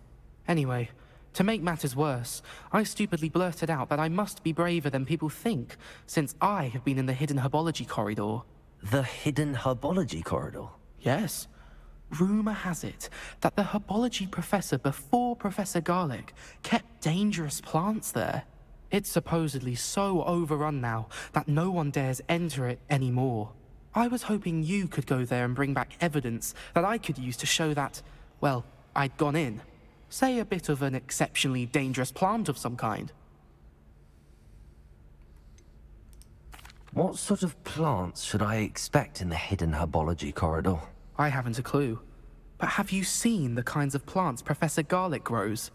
Anyway, to make matters worse, I stupidly blurted out that I must be braver than people think, since I have been in the hidden herbology corridor. The hidden herbology corridor? Yes. Rumor has it that the herbology professor before Professor Garlic kept dangerous plants there. It's supposedly so overrun now that no one dares enter it anymore. I was hoping you could go there and bring back evidence that I could use to show that, well, I'd gone in. Say a bit of an exceptionally dangerous plant of some kind. What sort of plants should I expect in the hidden herbology corridor? I haven't a clue. But have you seen the kinds of plants Professor Garlic grows?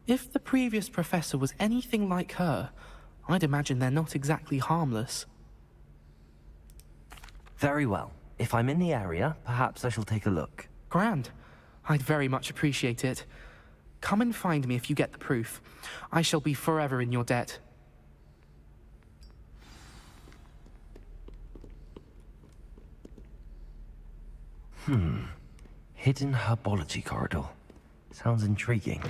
If the previous professor was anything like her, I'd imagine they're not exactly harmless. Very well. If I'm in the area, perhaps I shall take a look. Grand. I'd very much appreciate it. Come and find me if you get the proof. I shall be forever in your debt. Hidden herbology corridor. Sounds intriguing.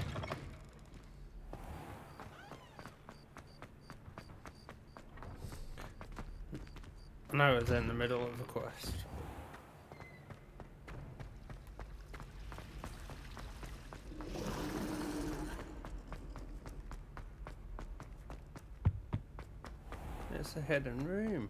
No, it's in the middle of the quest. It's a hidden room.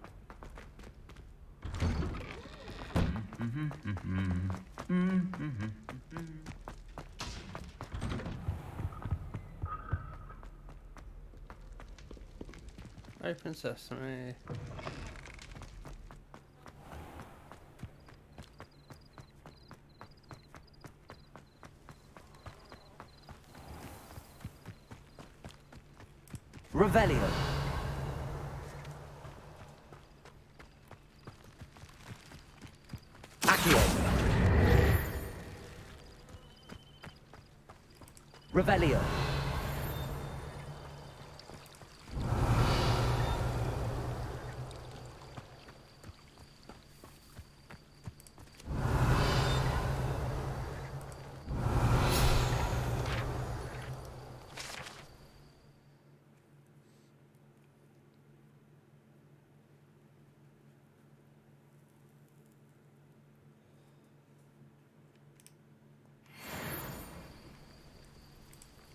Open sesame. Revelio. Accio. Revelio.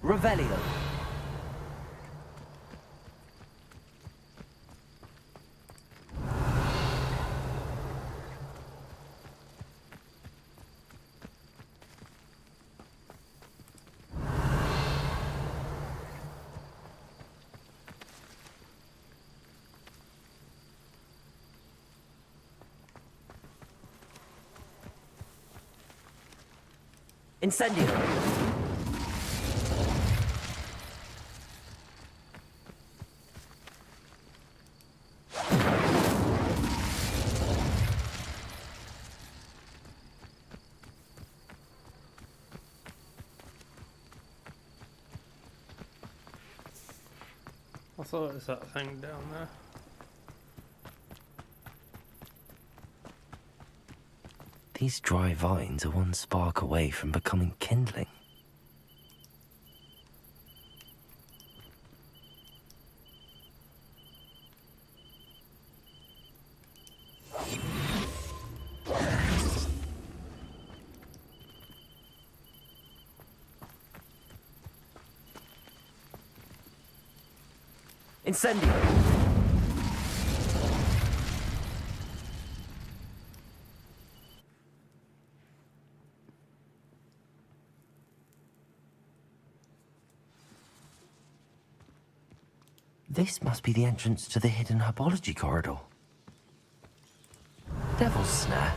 Revelio. Incendio. I thought it was that thing down there. These dry vines are one spark away from becoming kindling. Incendio. This must be the entrance to the hidden herbology corridor. Devil's Snare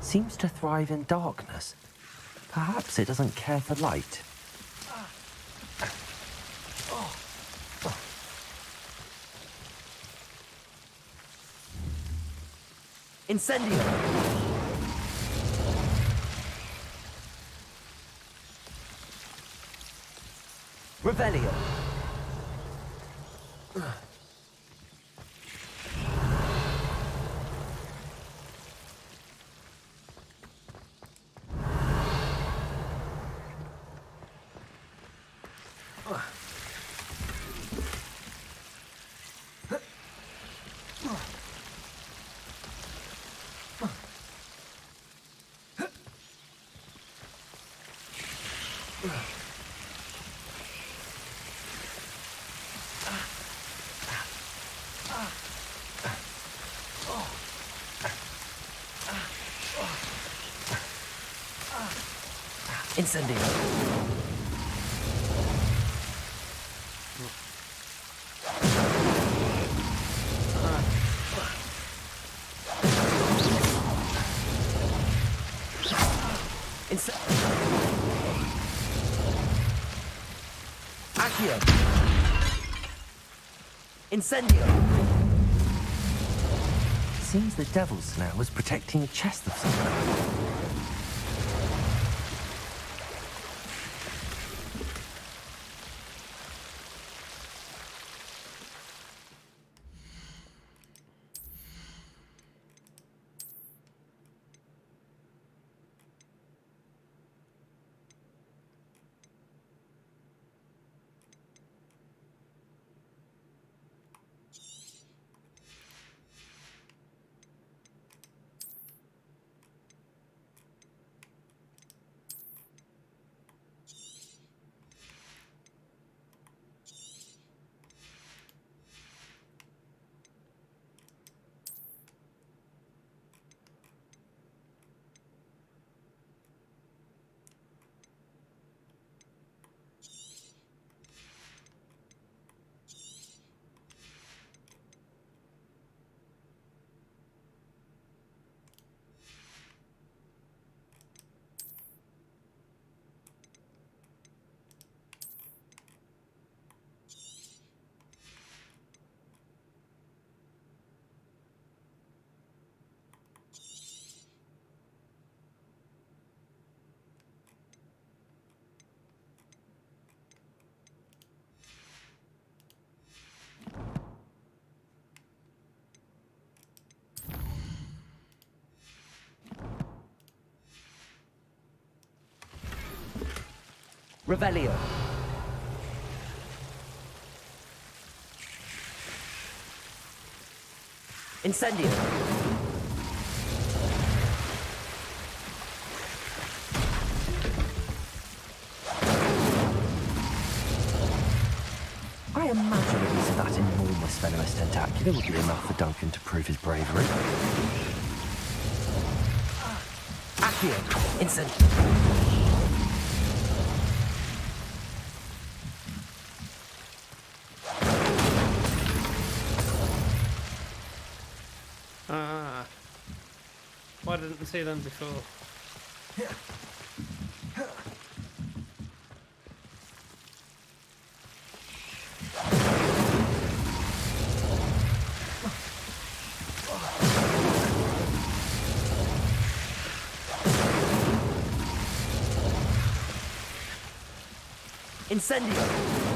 seems to thrive in darkness. Perhaps it doesn't care for light. Incendio! Revelio! Incendio. Accio! Incendio! Seems the devil's snout was protecting a chest of some kind. Revelio. Incendio. I imagine a piece of that enormous venomous tentacular would be enough for Duncan to prove his bravery. Accio. Incendio. Why didn't we see them before? Incendio!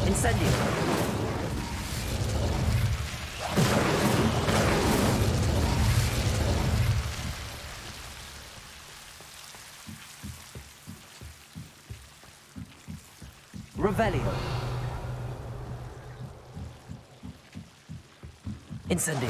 Incendio! Revelio. Incendio.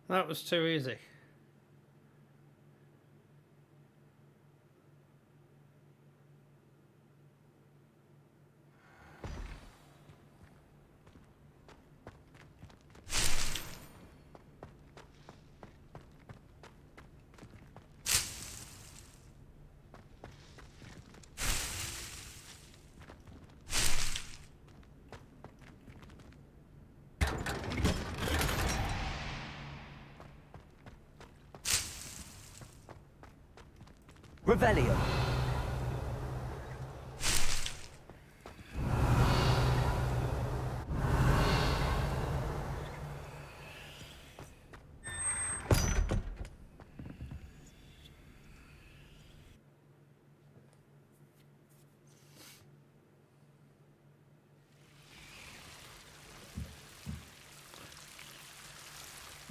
That was too easy. Revelio.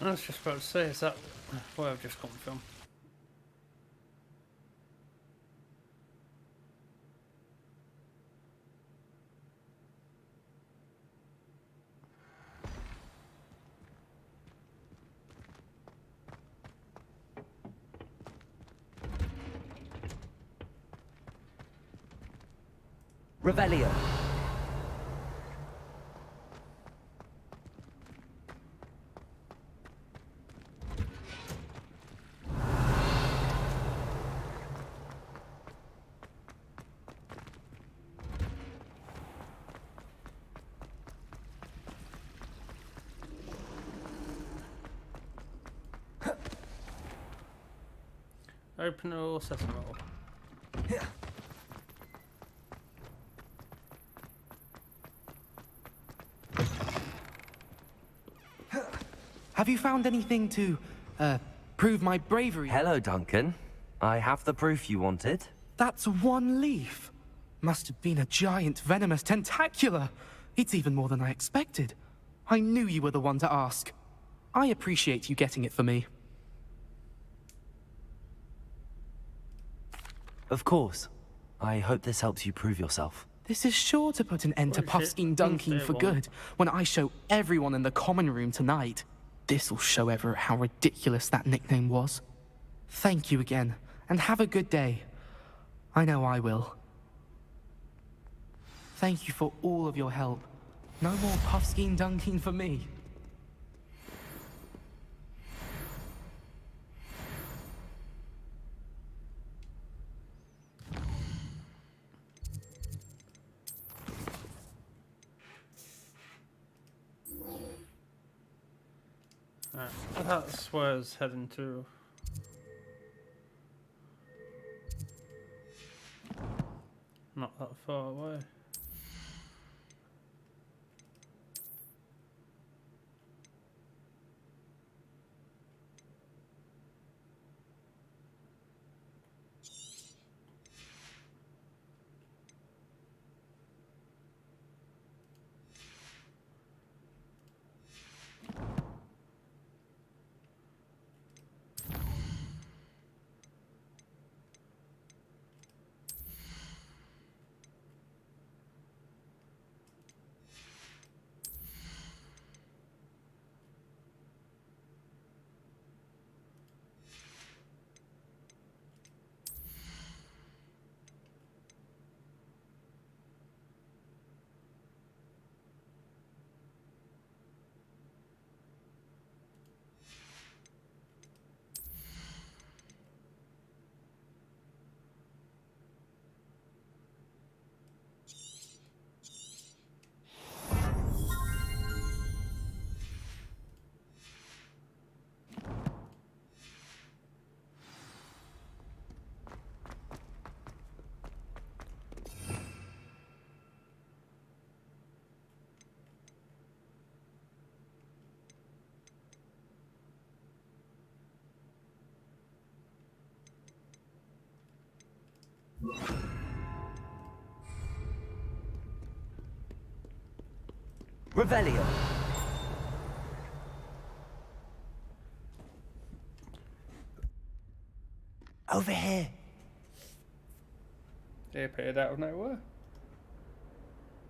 I was just about to say, is that Where I've just come from. Revelio. Open or set a roll. Have you found anything to, prove my bravery? Hello, Duncan. I have the proof you wanted. That's one leaf. Must have been a giant venomous tentacula. It's even more than I expected. I knew you were the one to ask. I appreciate you getting it for me. Of course. I hope this helps you prove yourself. This is sure to put an end to Bullshit. Puffskein Dunking Didn't say for one. good when I show everyone in the common room tonight. This'll show Everett how ridiculous that nickname was. Thank you again, and have a good day. I know I will. Thank you for all of your help. No more Puffskein Dunking for me. Right. That's where I was heading to. Not that far away. Revelio. Over here. They appeared out of nowhere.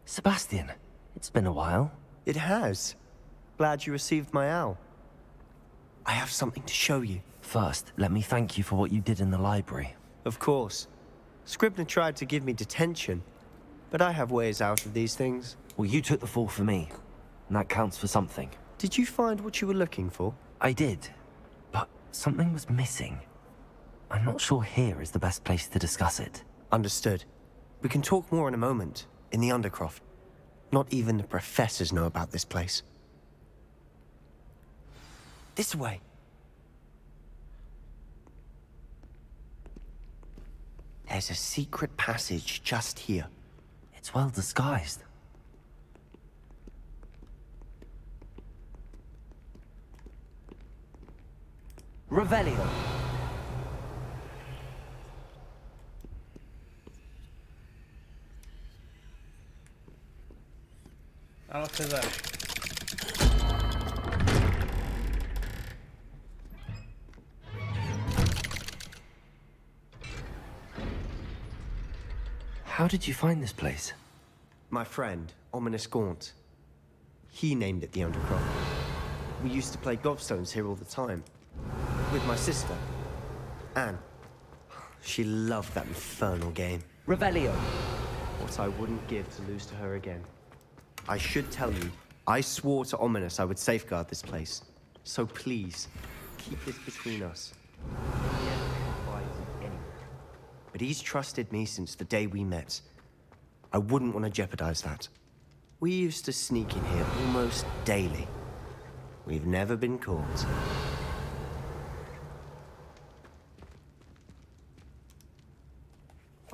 Sebastian, it's been a while. It has. Glad you received my owl. I have something to show you. First, let me thank you for what you did in the library. Of course. Scribner tried to give me detention, but I have ways out of these things. Well, you took the fall for me, and that counts for something. Did you find what you were looking for? I did, but something was missing. I'm not sure here is the best place to discuss it. Understood. We can talk more in a moment, in the Undercroft. Not even the professors know about this place. This way. There's a secret passage just here. It's well disguised. Revelio. Out of there. How did you find this place? My friend, Ominous Gaunt. He named it the Undercroft. We used to play gobstones here all the time. With my sister, Anne. She loved that infernal game. Revelio. What I wouldn't give to lose to her again. I should tell you, I swore to Ominous I would safeguard this place. So please, keep this between us. He never confided in anyone. But he's trusted me since the day we met. I wouldn't want to jeopardize that. We used to sneak in here almost daily. We've never been caught.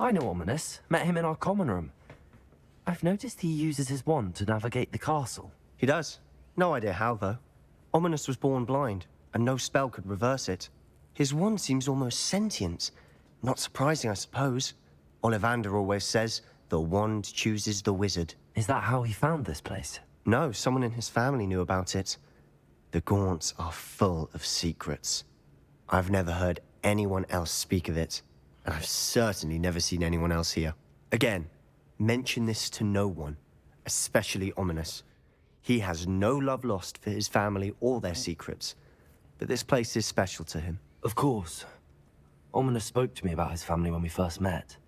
I know Ominous. Met him in our common room. I've noticed he uses his wand to navigate the castle. He does. No idea how, though. Ominous was born blind, and no spell could reverse it. His wand seems almost sentient. Not surprising, I suppose. Ollivander always says, the wand chooses the wizard. Is that how he found this place? No, someone in his family knew about it. The Gaunts are full of secrets. I've never heard anyone else speak of it, and I've certainly never seen anyone else here. Again, mention this to no one, especially Ominous. He has no love lost for his family or their secrets, but this place is special to him. Of course. Ominous spoke to me about his family when we first met.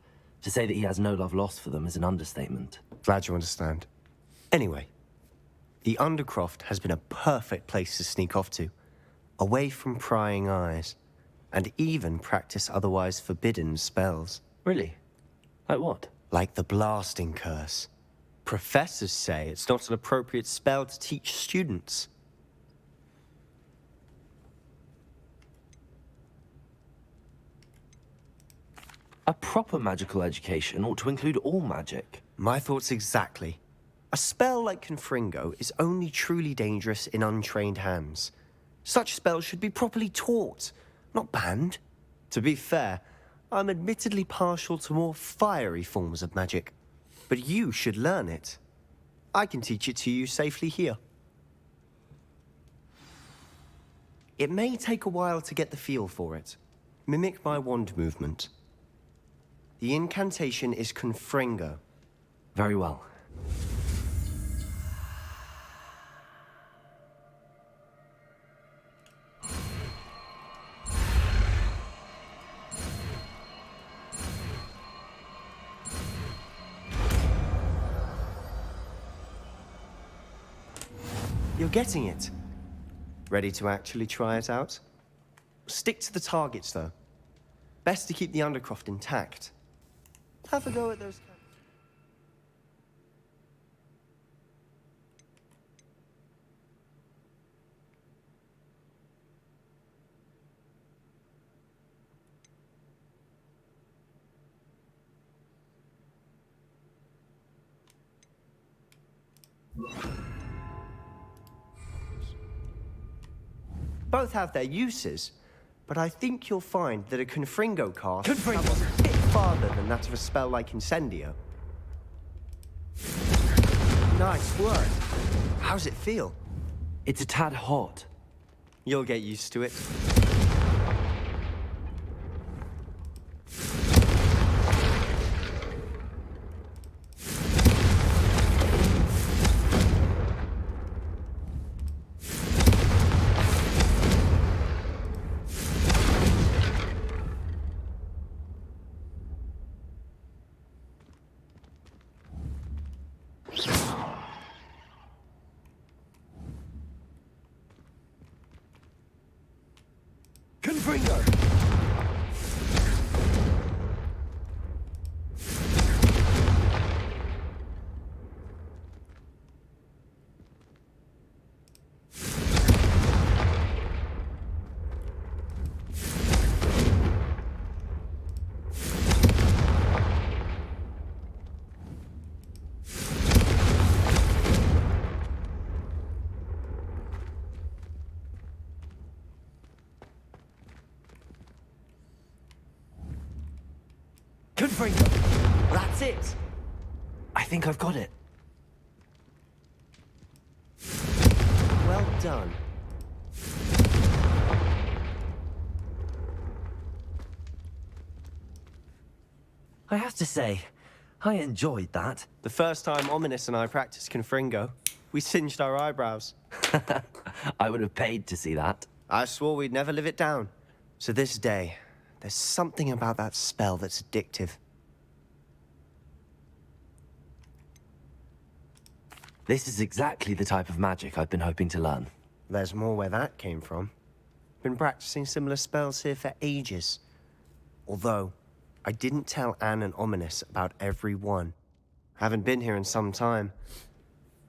To say that he has no love lost for them is an understatement. Glad you understand. Anyway, the Undercroft has been a perfect place to sneak off to, away from prying eyes, and even practice otherwise forbidden spells. Really? Like what? Like the blasting curse. Professors say it's not an appropriate spell to teach students. A proper magical education ought to include all magic. My thoughts exactly. A spell like Confringo is only truly dangerous in untrained hands. Such spells should be properly taught, not banned. To be fair, I'm admittedly partial to more fiery forms of magic. But you should learn it. I can teach it to you safely here. It may take a while to get the feel for it. Mimic my wand movement. The incantation is Confringo. Very well. You're getting it. Ready to actually try it out? Stick to the targets, though. Best to keep the Undercroft intact. Have a go at those. Both have their uses, but I think you'll find that a Confringo cast travels a bit farther than that of a spell like Incendio. Nice work. How's it feel? It's a tad hot. You'll get used to it. Confringo! Confringo! That's it! I think I've got it. Well done. I have to say, I enjoyed that. The first time Ominous and I practiced Confringo, we singed our eyebrows. I would have paid to see that. I swore we'd never live it down. So this day, there's something about that spell that's addictive. This is exactly the type of magic I've been hoping to learn. There's more where that came from. Been practicing similar spells here for ages. Although, I didn't tell Anne and Ominous about every one. Haven't been here in some time.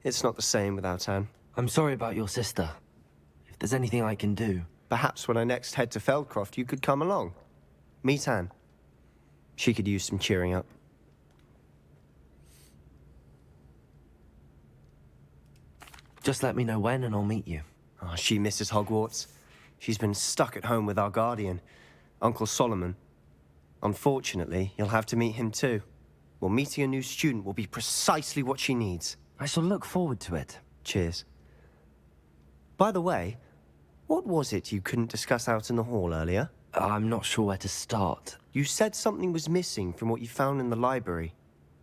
It's not the same without Anne. I'm sorry about your sister. If there's anything I can do... Perhaps when I next head to Feldcroft, you could come along. Meet Anne. She could use some cheering up. Just let me know when and I'll meet you. Oh, she misses Hogwarts. She's been stuck at home with our guardian, Uncle Solomon. Unfortunately, you'll have to meet him too. Well, meeting a new student will be precisely what she needs. I shall look forward to it. Cheers. By the way, what was it you couldn't discuss out in the hall earlier? I'm not sure where to start. You said something was missing from what you found in the library.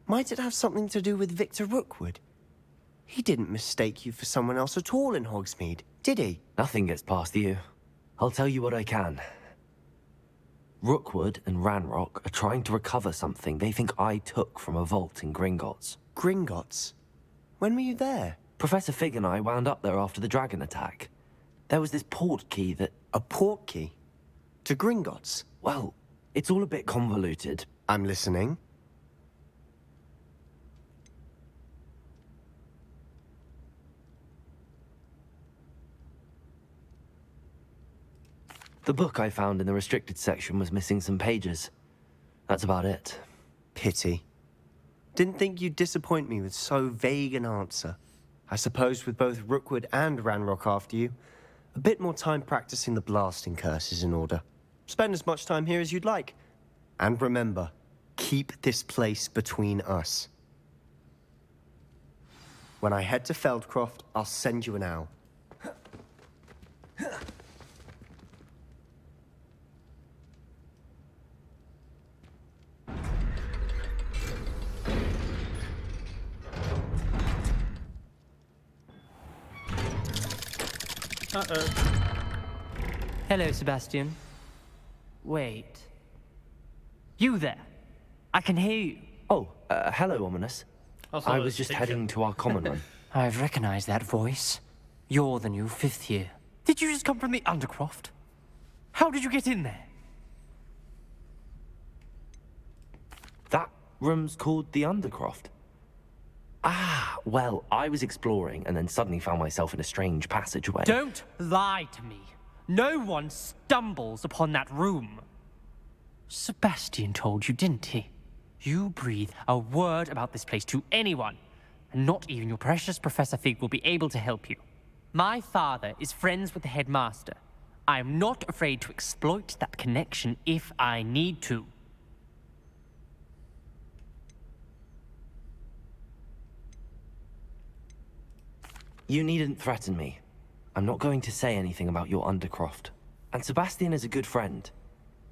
Might it have something to do with Victor Rookwood? He didn't mistake you for someone else at all in Hogsmeade, did he? Nothing gets past you. I'll tell you what I can. Rookwood and Ranrock are trying to recover something they think I took from a vault in Gringotts. Gringotts? When were you there? Professor Fig and I wound up there after the dragon attack. There was this port key that... A port key? To Gringotts? Well, it's all a bit convoluted. I'm listening. The book I found in the restricted section was missing some pages. That's about it. Pity. Didn't think you'd disappoint me with so vague an answer. I suppose with both Rookwood and Ranrock after you, a bit more time practicing the blasting curse is in order. Spend as much time here as you'd like. And remember, keep this place between us. When I head to Feldcroft, I'll send you an owl. Uh-oh. Hello, Sebastian. Wait. You there? I can hear you. Oh, hello, Ominous. I was just heading to our common room. I've recognized that voice. You're the new 5th year. Did you just come from the Undercroft? How did you get in there? That room's called the Undercroft. Ah, well, I was exploring and then suddenly found myself in a strange passageway. Don't lie to me. No one stumbles upon that room. Sebastian told you, didn't he? You breathe a word about this place to anyone, and not even your precious Professor Fig will be able to help you. My father is friends with the headmaster. I am not afraid to exploit that connection if I need to. You needn't threaten me. I'm not going to say anything about your Undercroft. And Sebastian is a good friend.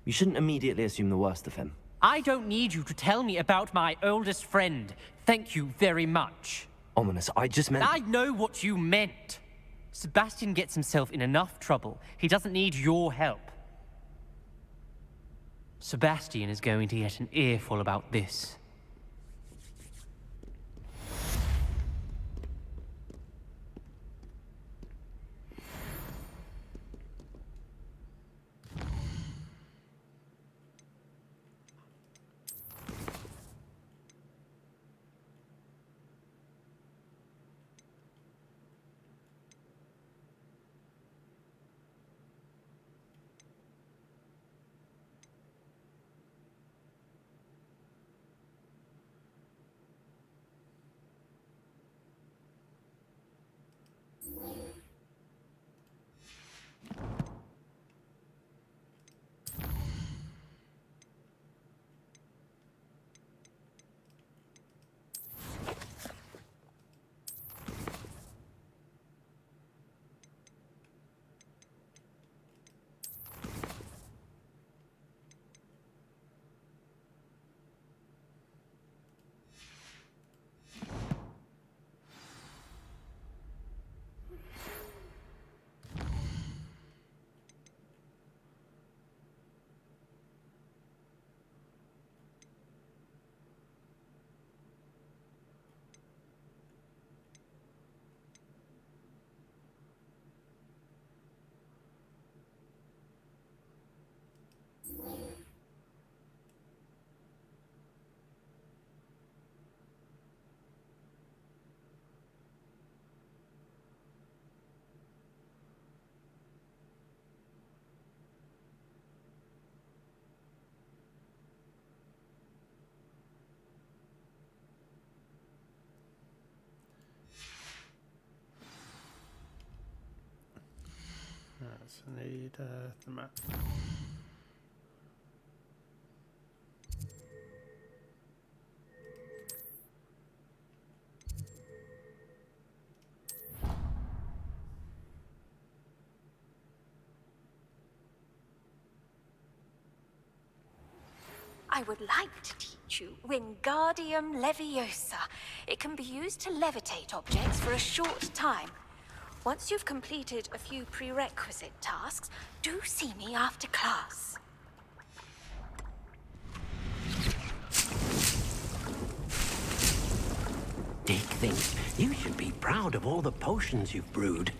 You shouldn't immediately assume the worst of him. I don't need you to tell me about my oldest friend. Thank you very much. Ominous, I just meant... I know what you meant. Sebastian gets himself in enough trouble. He doesn't need your help. Sebastian is going to get an earful about this. So I need the map. I would like to teach you Wingardium Leviosa. It can be used to levitate objects for a short time. Once you've completed a few prerequisite tasks, do see me after class. Dick thinks you should be proud of all the potions you've brewed.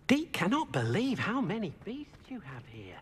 Deke cannot believe how many beasts you have here.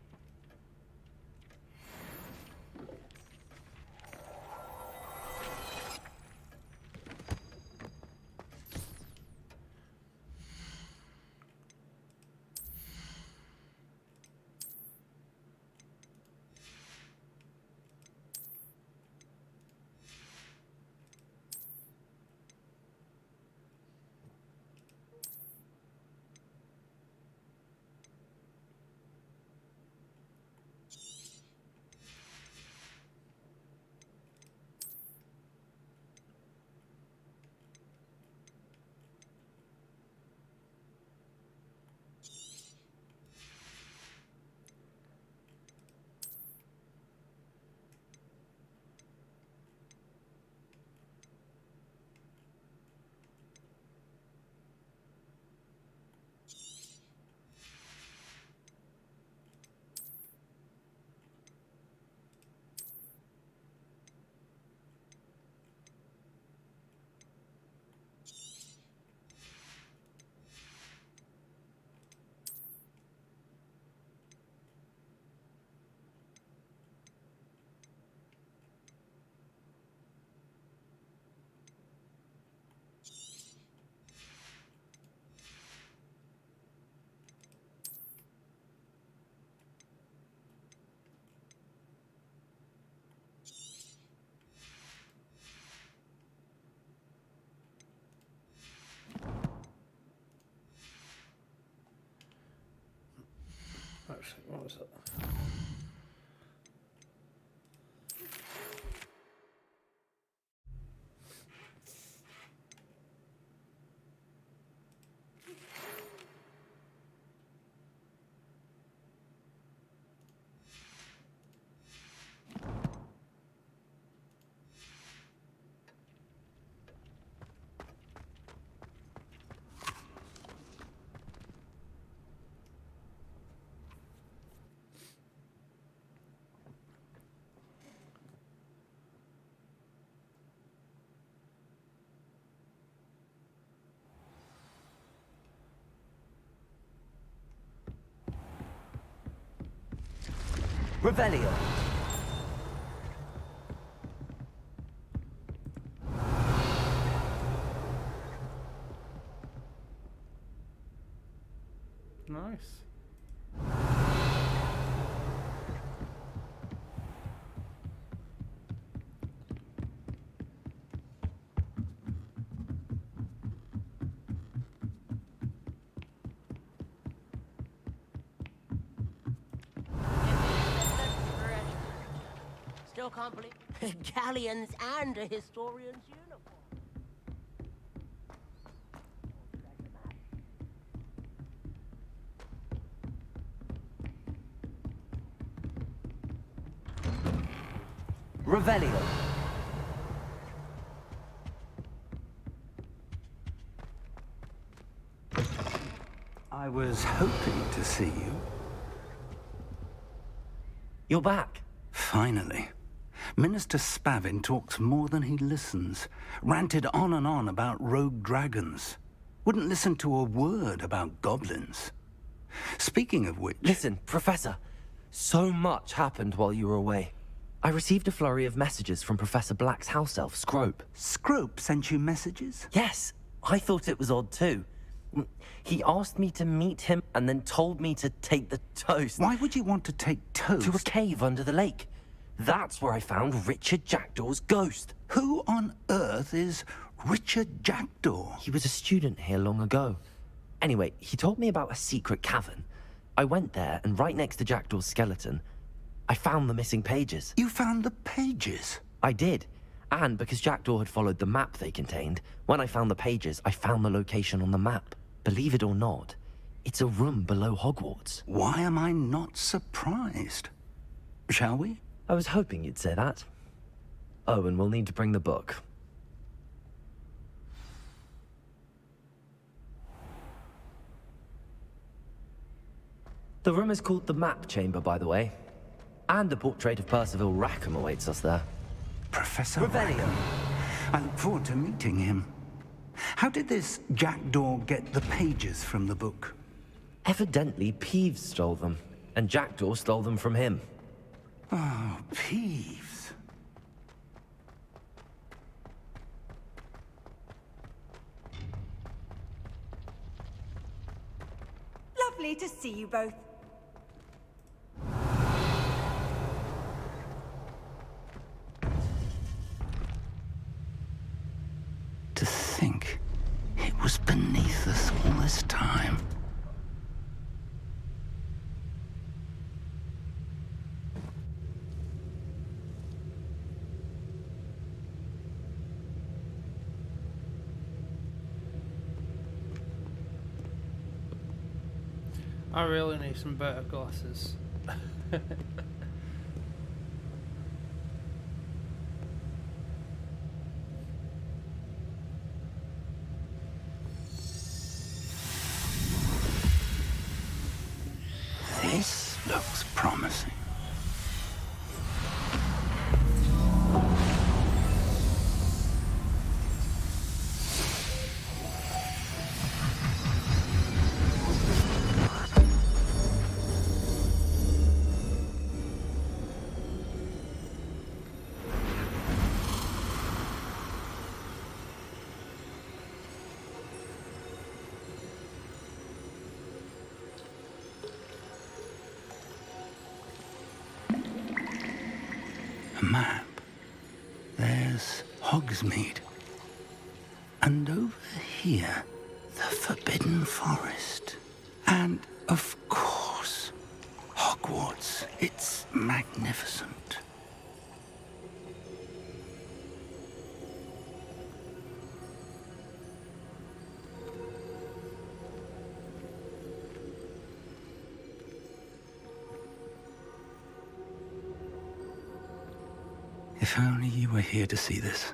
Actually, what was it? Revelio. Nice. still can't believe galleons and a historian's uniform. Revelio. I was hoping to see you. You're back. Finally. Minister Spavin talks more than he listens. Ranted on and on about rogue dragons. Wouldn't listen to a word about goblins. Speaking of which... Listen, Professor. So much happened while you were away. I received a flurry of messages from Professor Black's house elf, Scrope. Scrope sent you messages? Yes. I thought it was odd too. He asked me to meet him and then told me to take the toast. Why would you want to take toast? To a cave under the lake. That's where I found Richard Jackdaw's ghost. Who on earth is Richard Jackdaw? He was a student here long ago. Anyway, he told me about a secret cavern. I went there, and right next to Jackdaw's skeleton, I found the missing pages. You found the pages? I did. And because Jackdaw had followed the map they contained, when I found the pages, I found the location on the map. Believe it or not, it's a room below Hogwarts. Why am I not surprised? Shall we? I was hoping you'd say that. Oh, and we'll need to bring the book. The room is called the Map Chamber, by the way. And a portrait of Percival Rackham awaits us there. Professor Rackham. I look forward to meeting him. How did this Jackdaw get the pages from the book? Evidently, Peeves stole them, and Jackdaw stole them from him. Oh, Peeves. Lovely to see you both. To think it was beneath us all this time. I really need some better glasses. This looks promising. A map. There's Hogsmeade. And over here, the Forbidden Forest. And, of course, Hogwarts. It's magnificent. If only you were here to see this.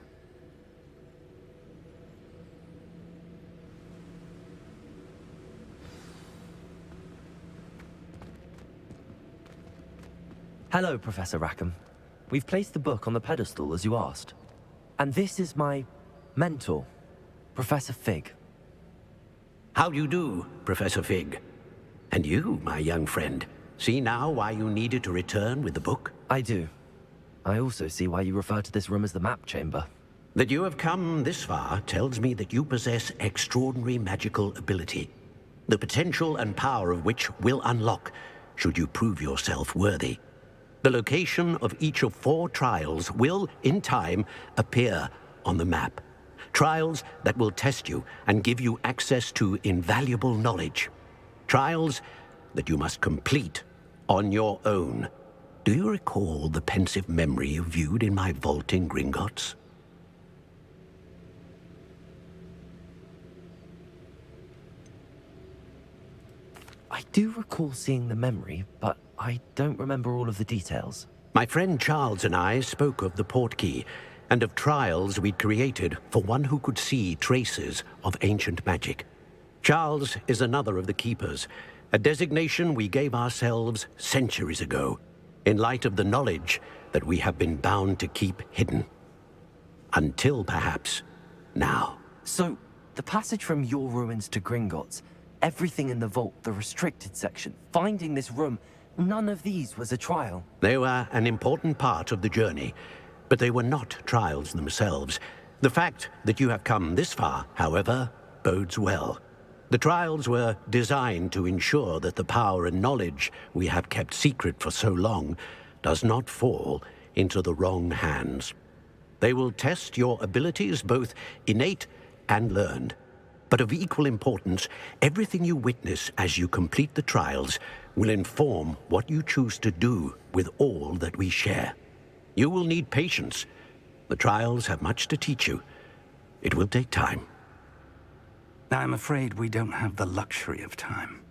Hello, Professor Rackham. We've placed the book on the pedestal as you asked. And this is my mentor, Professor Fig. How do you do, Professor Fig? And you, my young friend, see now why you needed to return with the book? I do. I also see why you refer to this room as the Map Chamber. That you have come this far tells me that you possess extraordinary magical ability, the potential and power of which will unlock should you prove yourself worthy. The location of each of 4 trials will, in time, appear on the map. Trials that will test you and give you access to invaluable knowledge. Trials that you must complete on your own. Do you recall the pensive memory you viewed in my vault in Gringotts? I do recall seeing the memory, but I don't remember all of the details. My friend Charles and I spoke of the portkey and of trials we'd created for one who could see traces of ancient magic. Charles is another of the keepers, a designation we gave ourselves centuries ago, in light of the knowledge that we have been bound to keep hidden. Until perhaps now. So, the passage from your ruins to Gringotts, everything in the vault, the restricted section, finding this room, none of these was a trial. They were an important part of the journey, but they were not trials themselves. The fact that you have come this far, however, bodes well. The trials were designed to ensure that the power and knowledge we have kept secret for so long does not fall into the wrong hands. They will test your abilities, both innate and learned. But of equal importance, everything you witness as you complete the trials will inform what you choose to do with all that we share. You will need patience. The trials have much to teach you. It will take time. I'm afraid we don't have the luxury of time.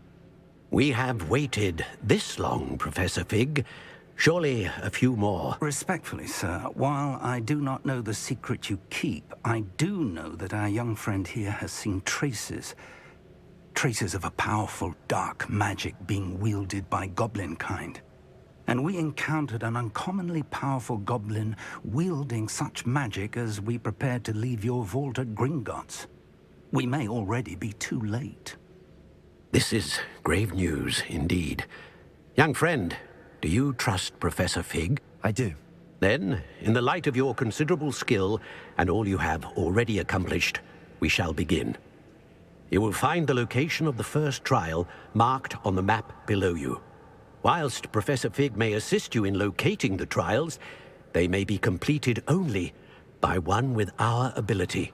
We have waited this long, Professor Fig. Surely a few more. Respectfully, sir, while I do not know the secret you keep, I do know that our young friend here has seen traces of a powerful dark magic being wielded by goblin kind. And we encountered an uncommonly powerful goblin wielding such magic as we prepared to leave your vault at Gringotts. We may already be too late. This is grave news indeed. Young friend, do you trust Professor Fig? I do. Then, in the light of your considerable skill and all you have already accomplished, we shall begin. You will find the location of the first trial marked on the map below you. Whilst Professor Fig may assist you in locating the trials, they may be completed only by one with our ability.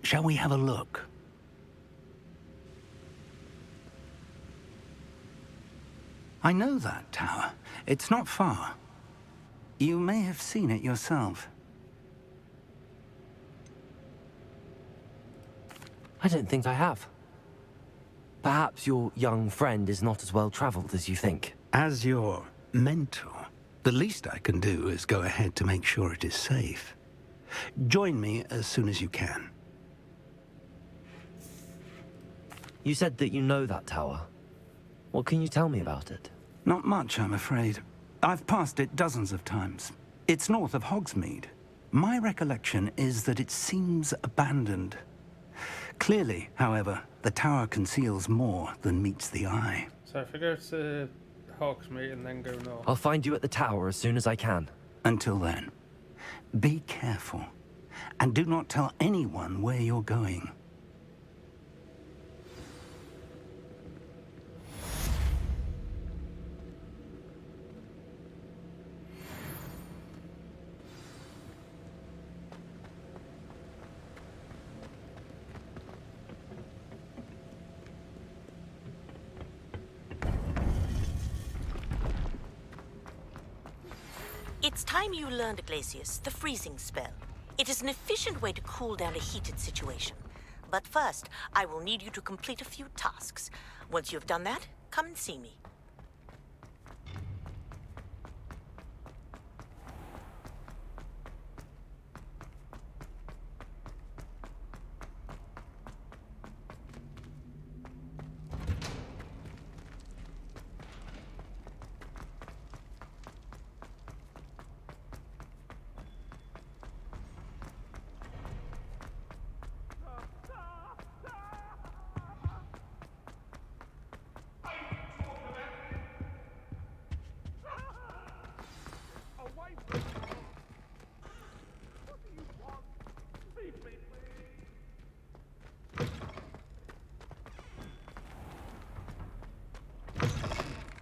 Shall we have a look? I know that tower. It's not far. You may have seen it yourself. I don't think I have. Perhaps your young friend is not as well traveled as you think. As your mentor, the least I can do is go ahead to make sure it is safe. Join me as soon as you can. You said that you know that tower. What can you tell me about it? Not much, I'm afraid. I've passed it dozens of times. It's north of Hogsmeade. My recollection is that it seems abandoned. Clearly, however, the tower conceals more than meets the eye. So if I go to Hogsmeade and then go north... I'll find you at the tower as soon as I can. Until then, be careful. And do not tell anyone where you're going. It's time you learned, Glacius, the freezing spell. It is an efficient way to cool down a heated situation. But first, I will need you to complete a few tasks. Once you've done that, come and see me.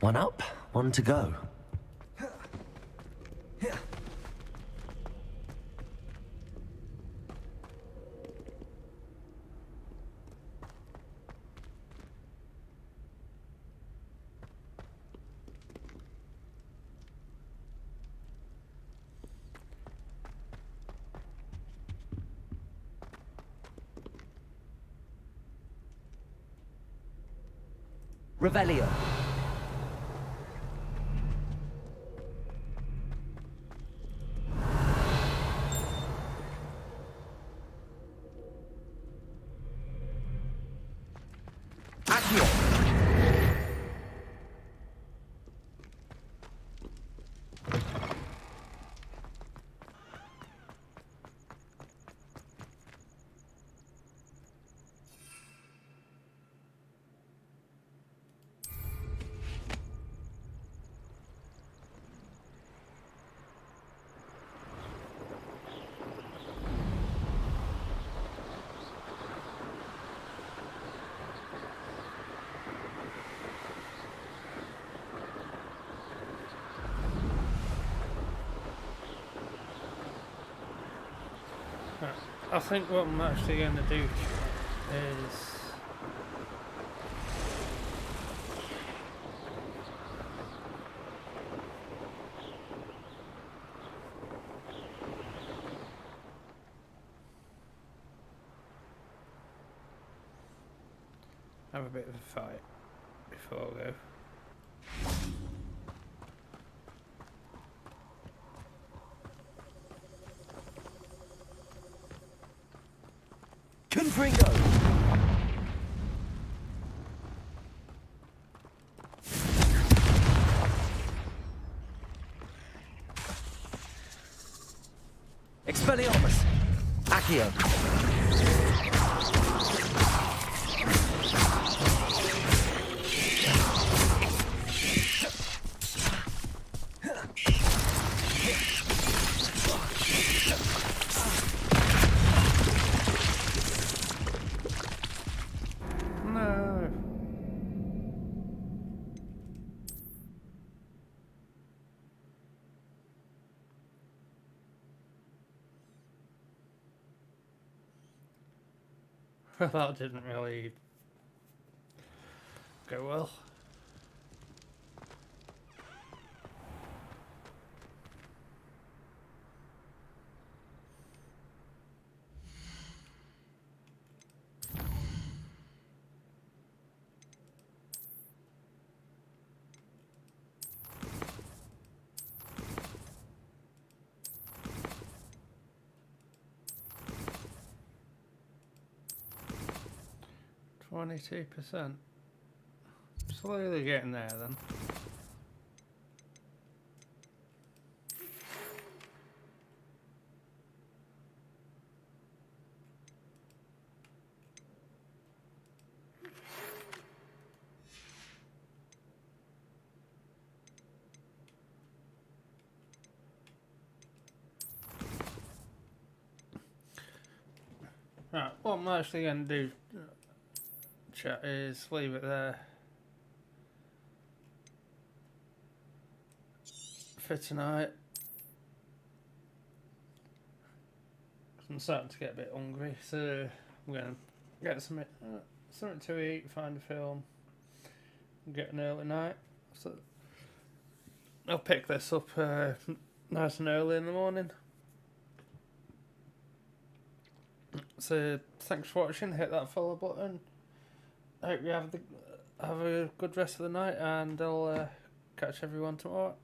One up, one to go. Revelio. I think what I'm actually going to do is have a bit of a fight before I go. Confringo! Expelliarmus! Accio! No. That didn't really go well. %. Slowly getting there then. Right, what I'm actually going to do, chat, is leave it there for tonight. I'm starting to get a bit hungry, so I'm going to get something to eat, find a film, and get an early night. So I'll pick this up nice and early in the morning. So thanks for watching. Hit that follow button. I hope you have a good rest of the night, and I'll catch everyone tomorrow.